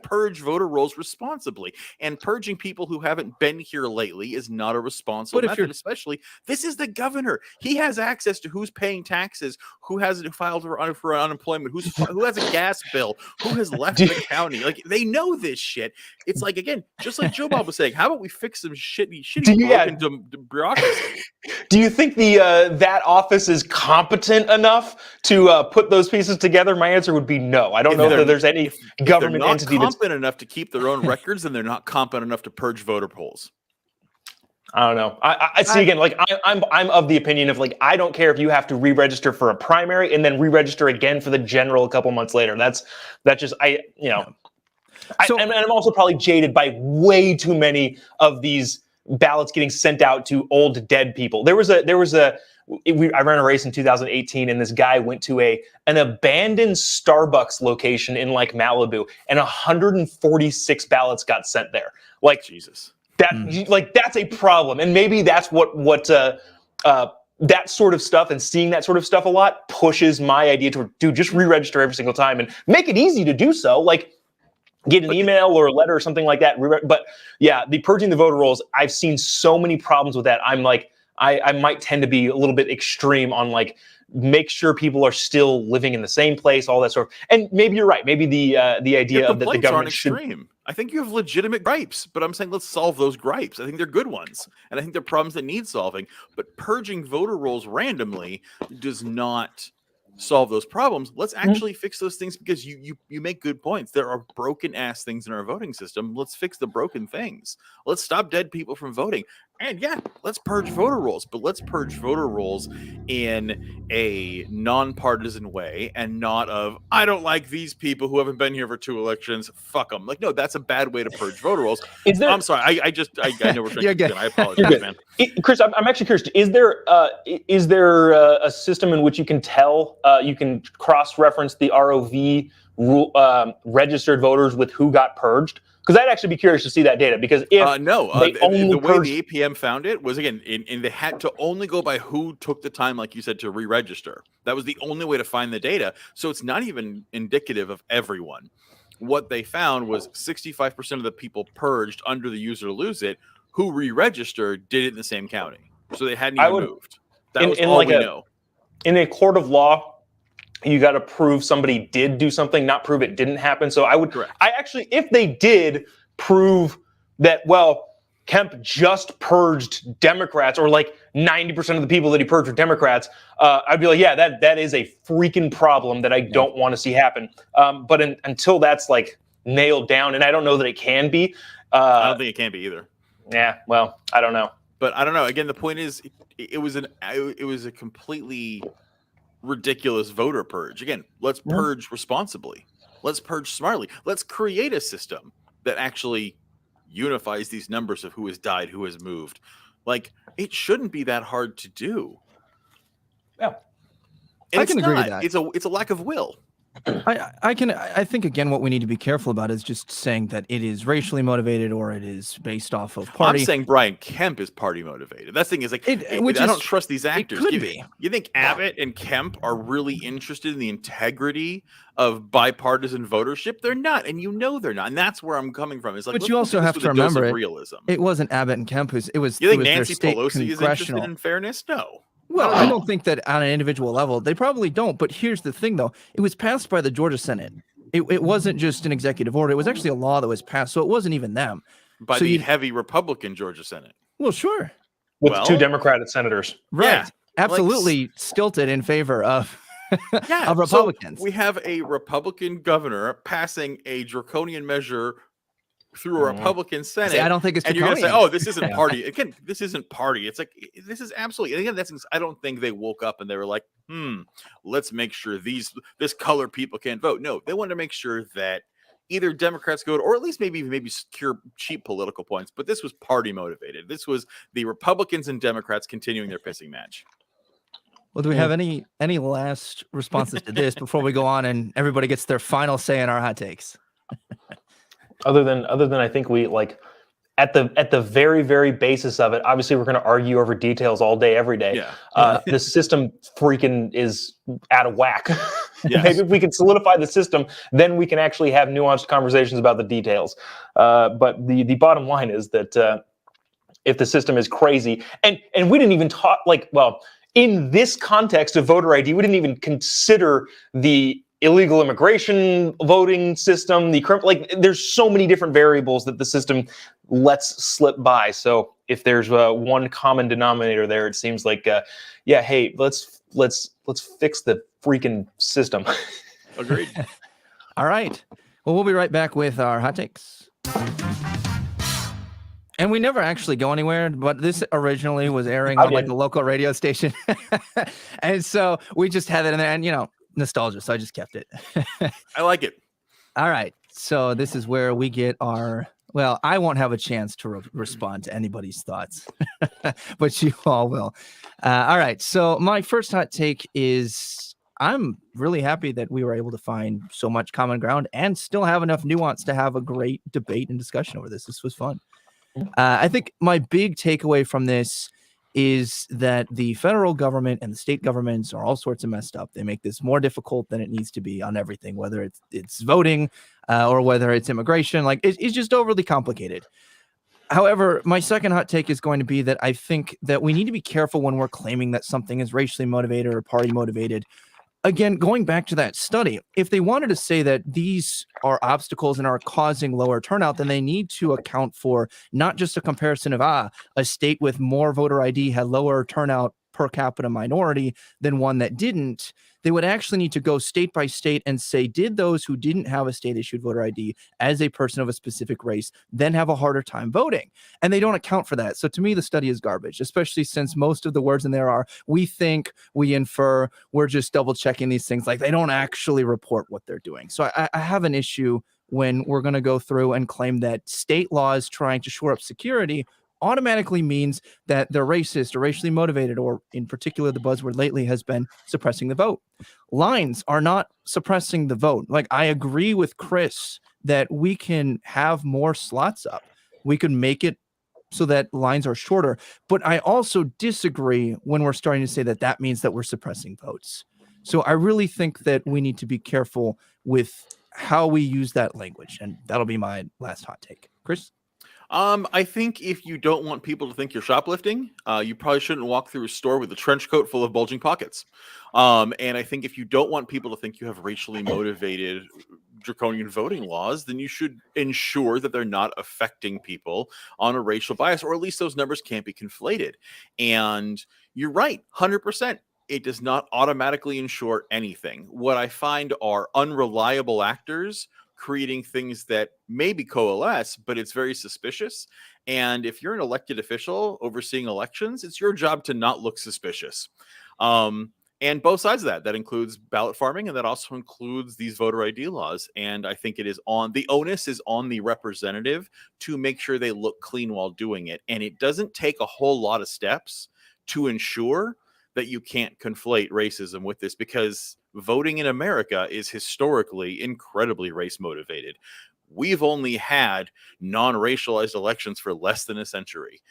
purge voter rolls responsibly. And purging people who haven't been here lately is not a responsible method. Especially, this is the governor. He has access to who's paying taxes, who hasn't filed for unemployment, who has a gas bill, who has left the county. Like, they know this shit. It's like, again, just like Jobob was saying, how about we fix some shitty broken bureaucracy? Do you think that office is competent enough to put those pieces together? My answer would be no. I don't know that there's any government entity that's competent enough to keep their own records, and they're not competent enough to purge voter polls. I don't know. I see again. Like I'm of the opinion of I don't care if you have to re-register for a primary and then re-register again for the general a couple months later. That's just and I'm also probably jaded by way too many of these ballots getting sent out to old dead people. I ran a race in 2018, and this guy went to an abandoned Starbucks location in Malibu, and 146 ballots got sent there. Jesus. That's a problem, and maybe that's what that sort of stuff and seeing that sort of stuff a lot pushes my idea to just re-register every single time and make it easy to do so. Get an email or a letter or something like that. But yeah, the purging the voter rolls, I've seen so many problems with that. I'm I might tend to be a little bit extreme on make sure people are still living in the same place, all that sort of. And maybe you're right. Maybe the idea of that the government should. Extreme. I think you have legitimate gripes, but I'm saying let's solve those gripes. I think they're good ones, and I think they're problems that need solving. But purging voter rolls randomly does not solve those problems. Let's actually fix those things, because you make good points. There are broken ass things in our voting system. Let's fix the broken things. Let's stop dead people from voting. And yeah, let's purge voter rolls, but let's purge voter rolls in a nonpartisan way, and not of, I don't like these people who haven't been here for 2 elections. Fuck them. No, that's a bad way to purge voter rolls. I'm sorry. I know we're trying to. I apologize, man. Chris, I'm actually curious. Is there a system in which you can tell, you can cross-reference the ROV registered voters with who got purged? Because I'd actually be curious to see that data. Because if the way the APM found it was, again, they had to only go by who took the time, like you said, to re-register. That was the only way to find the data. So it's not even indicative of everyone. what they found was 65% of the people purged under the use or lose it who re-registered did it in the same county. So they hadn't even moved. That was all we know. In a court of law, you got to prove somebody did do something, not prove it didn't happen. So I actually, if they did prove that, well, Kemp just purged Democrats, or like 90% of the people that he purged were Democrats, I'd be like, yeah, that is a freaking problem that I don't want to see happen. But until that's like nailed down, and I don't know that it can be. I don't think it can be either. Yeah, well, I don't know. But I don't know. Again, the point is, it was a completely ridiculous voter purge. Again, let's purge responsibly. Let's purge smartly. Let's create a system that actually unifies these numbers of who has died, who has moved. Like, it shouldn't be that hard to do. Yeah, and I can agree with that. It's a lack of will. I think again what we need to be careful about is just saying that it is racially motivated or it is based off of party. I'm saying Brian Kemp is party motivated. That's the thing is like I don't trust these actors. It could be. You think Abbott and Kemp are really interested in the integrity of bipartisan votership? They're not, and you know they're not. And that's where I'm coming from. It's like, but you also have to remember realism. It wasn't Abbott and Kemp who's it was. You think it was Nancy Pelosi is interested in fairness? No. Well, I don't think that on an individual level, they probably don't. But here's the thing, though. It was passed by the Georgia Senate. It wasn't just an executive order. It was actually a law that was passed. So it wasn't even them. By the heavy Republican Georgia Senate. Well, sure. With 2 Democratic senators. Right. Yeah, absolutely stilted in favor of, of Republicans. So we have a Republican governor passing a draconian measure through a Republican Senate. See, I don't think it's and draconian. You're gonna say, "Oh, this isn't party." Again, this isn't party. It's like this is absolutely. And again, I don't think they woke up and they were like, let's make sure this color people can't vote." No, they wanted to make sure that either Democrats go to, or at least maybe secure cheap political points. But this was party motivated. This was the Republicans and Democrats continuing their pissing match. Well, do we have any last responses to this before we go on and everybody gets their final say in our hot takes? Other than I think we like at the very, very basis of it, obviously we're going to argue over details all day, every day. The system freaking is out of whack. Yes. Maybe if we can solidify the system, then we can actually have nuanced conversations about the details. But the bottom line is that if the system is crazy, and we didn't even talk in this context of voter ID, we didn't even consider the illegal immigration voting system, there's so many different variables that the system lets slip by. So if there's one common denominator there, it seems like, hey, let's fix the freaking system. Agreed. All right. Well, we'll be right back with our hot takes. And we never actually go anywhere, but this originally was airing on like a local radio station. And so we just had it in there and, nostalgia, so I just kept it. I like it. All right, so this is where we get our I won't have a chance to respond to anybody's thoughts, but you all will. All right, so my first hot take is I'm really happy that we were able to find so much common ground and still have enough nuance to have a great debate and discussion over this. This was fun. I think my big takeaway from this is that the federal government and the state governments are all sorts of messed up. They make this more difficult than it needs to be on everything, whether it's voting or whether it's immigration. It's just overly complicated. However, my second hot take is going to be that I think that we need to be careful when we're claiming that something is racially motivated or party motivated. Again, going back to that study, if they wanted to say that these are obstacles and are causing lower turnout, then they need to account for not just a comparison of, a state with more voter ID had lower turnout per capita minority than one that didn't. They would actually need to go state by state and say, did those who didn't have a state issued voter ID as a person of a specific race then have a harder time voting? And they don't account for that. So to me, the study is garbage, especially since most of the words in there are, we think, we infer, we're just double checking these things. Like they don't actually report what they're doing. So I have an issue when we're going to go through and claim that state laws trying to shore up security automatically means that they're racist or racially motivated, or in particular, the buzzword lately has been suppressing the vote. Lines are not suppressing the vote. I agree with Chris that we can have more slots up. We could make it so that lines are shorter, but I also disagree when we're starting to say that that means that we're suppressing votes. So I really think that we need to be careful with how we use that language. And that'll be my last hot take. Chris? I think if you don't want people to think you're shoplifting, you probably shouldn't walk through a store with a trench coat full of bulging pockets. And I think if you don't want people to think you have racially motivated draconian voting laws, then you should ensure that they're not affecting people on a racial bias, or at least those numbers can't be conflated. And you're right, 100%. It does not automatically ensure anything. What I find are unreliable actors creating things that maybe coalesce, but it's very suspicious. And if you're an elected official overseeing elections, it's your job to not look suspicious. And both sides of that includes ballot farming, and that also includes these voter ID laws. And I think the onus is on the representative to make sure they look clean while doing it. And it doesn't take a whole lot of steps to ensure that you can't conflate racism with this, because voting in America is historically incredibly race motivated. We've only had non-racialized elections for less than a century.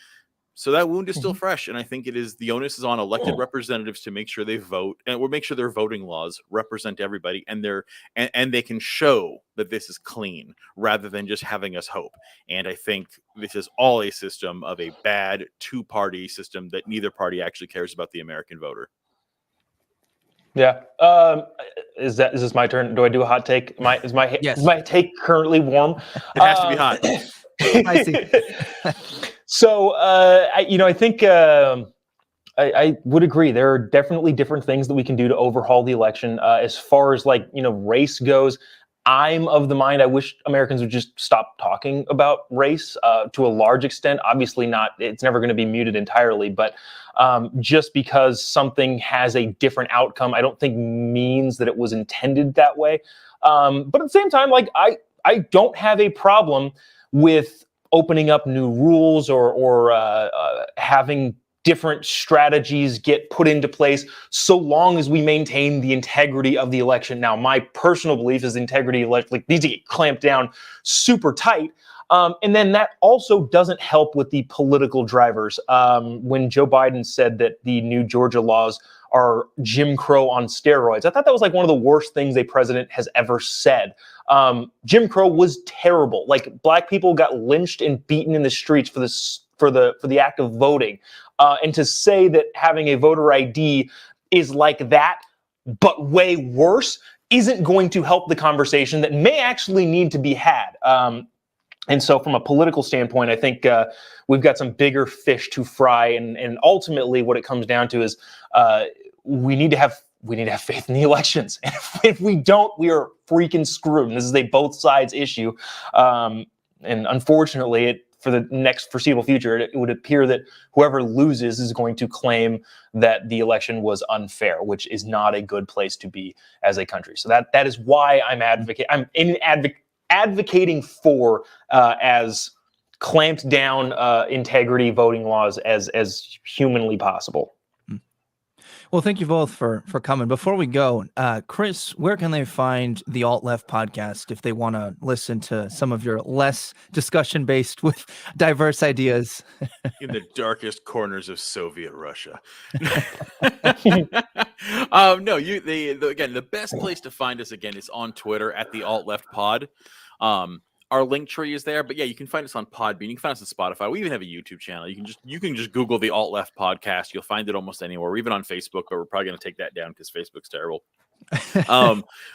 So that wound is still fresh. And I think the onus is on elected representatives to make sure they vote, and we'll make sure their voting laws represent everybody, and they can show that this is clean rather than just having us hope. And I think this is all a system of a bad two-party system that neither party actually cares about the American voter. Yeah. Is this my turn? Do I do a hot take? Is my take currently warm? It has to be hot. I see. So, I think I would agree. There are definitely different things that we can do to overhaul the election. As far as race goes, I'm of the mind I wish Americans would just stop talking about race to a large extent. Obviously not, it's never going to be muted entirely, but just because something has a different outcome, I don't think means that it was intended that way. But at the same time, I don't have a problem with opening up new rules or having different strategies get put into place, so long as we maintain the integrity of the election. Now, my personal belief is the integrity needs to get clamped down super tight. And then that also doesn't help with the political drivers. When Joe Biden said that the new Georgia laws are Jim Crow on steroids, I thought that was one of the worst things a president has ever said. Jim Crow was terrible. Black people got lynched and beaten in the streets for the act of voting. And to say that having a voter ID is like that, but way worse, isn't going to help the conversation that may actually need to be had. And so from a political standpoint, I think we've got some bigger fish to fry. And ultimately what it comes down to is we need to have faith in the elections. And if we don't, we are freaking screwed. And this is a both sides issue. And unfortunately, for the next foreseeable future, it would appear that whoever loses is going to claim that the election was unfair, which is not a good place to be as a country. So that is why I'm advocating for as clamped down integrity voting laws as humanly possible. Well, thank you both for coming. Before we go, Chris, where can they find the Alt Left podcast if they want to listen to some of your less discussion-based with diverse ideas? In the darkest corners of Soviet Russia. No, again, the best place to find us again is on Twitter at the Alt Left Pod. Our link tree is there, but yeah, you can find us on Podbean. You can find us on Spotify. We even have a YouTube channel. You can just Google the Alt Left Podcast. You'll find it almost anywhere. We're even on Facebook, but we're probably going to take that down because Facebook's terrible.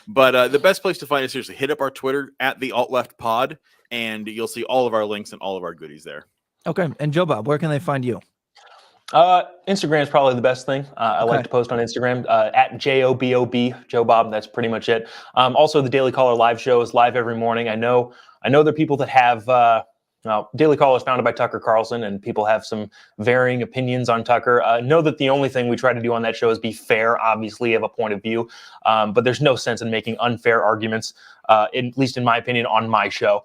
But the best place to find us, seriously, hit up our Twitter at the Alt Left Pod, and you'll see all of our links and all of our goodies there. Okay, and Jobob, where can they find you? Instagram is probably the best thing. I like to post on Instagram at JOBOB, Jobob. That's pretty much it. Also, the Daily Caller live show is live every morning. I know there are people that have Daily Caller is founded by Tucker Carlson, and people have some varying opinions on Tucker. Know that the only thing we try to do on that show is be fair. Obviously, have a point of view, but there's no sense in making unfair arguments, at least in my opinion, on my show.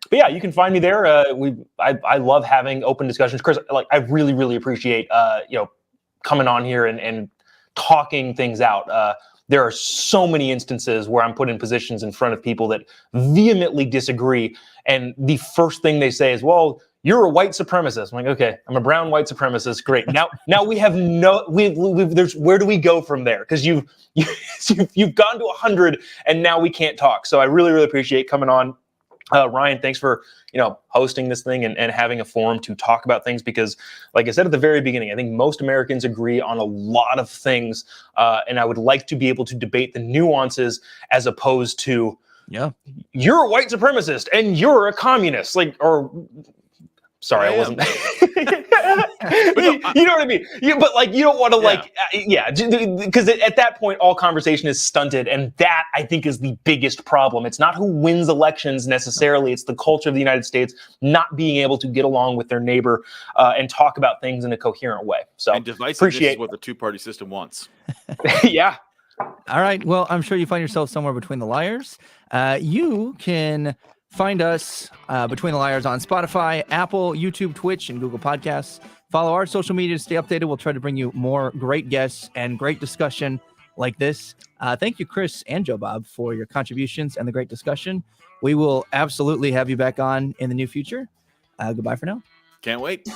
But yeah, you can find me there. I love having open discussions. Chris, I really, really appreciate coming on here and talking things out. There are so many instances where I'm put in positions in front of people that vehemently disagree, and the first thing they say is, "Well, you're a white supremacist. I'm like, okay, I'm a brown white supremacist. Great. Now we have there's where do we go from there? Because you've gone to 100 and now we can't talk. So I really, really appreciate coming on. Ryan, thanks for hosting this thing and having a forum to talk about things, because like I said at the very beginning, I think most Americans agree on a lot of things, and I would like to be able to debate the nuances as opposed to you're a white supremacist and you're a communist, sorry, I wasn't. You know what I mean? But you don't want to because at that point, all conversation is stunted, and that I think is the biggest problem. It's not who wins elections necessarily; it's the culture of the United States not being able to get along with their neighbor and talk about things in a coherent way. So, and divisiveness is what the two-party system wants. Yeah. All right. Well, I'm sure you find yourself somewhere between the liars. You can find us Between the Liars on Spotify, Apple, YouTube, Twitch, and Google Podcasts. Follow our social media to stay updated. We'll try to bring you more great guests and great discussion like this. Thank you, Chris and Jobob, for your contributions and the great discussion. We will absolutely have you back on in the near future. Goodbye for now. Can't wait.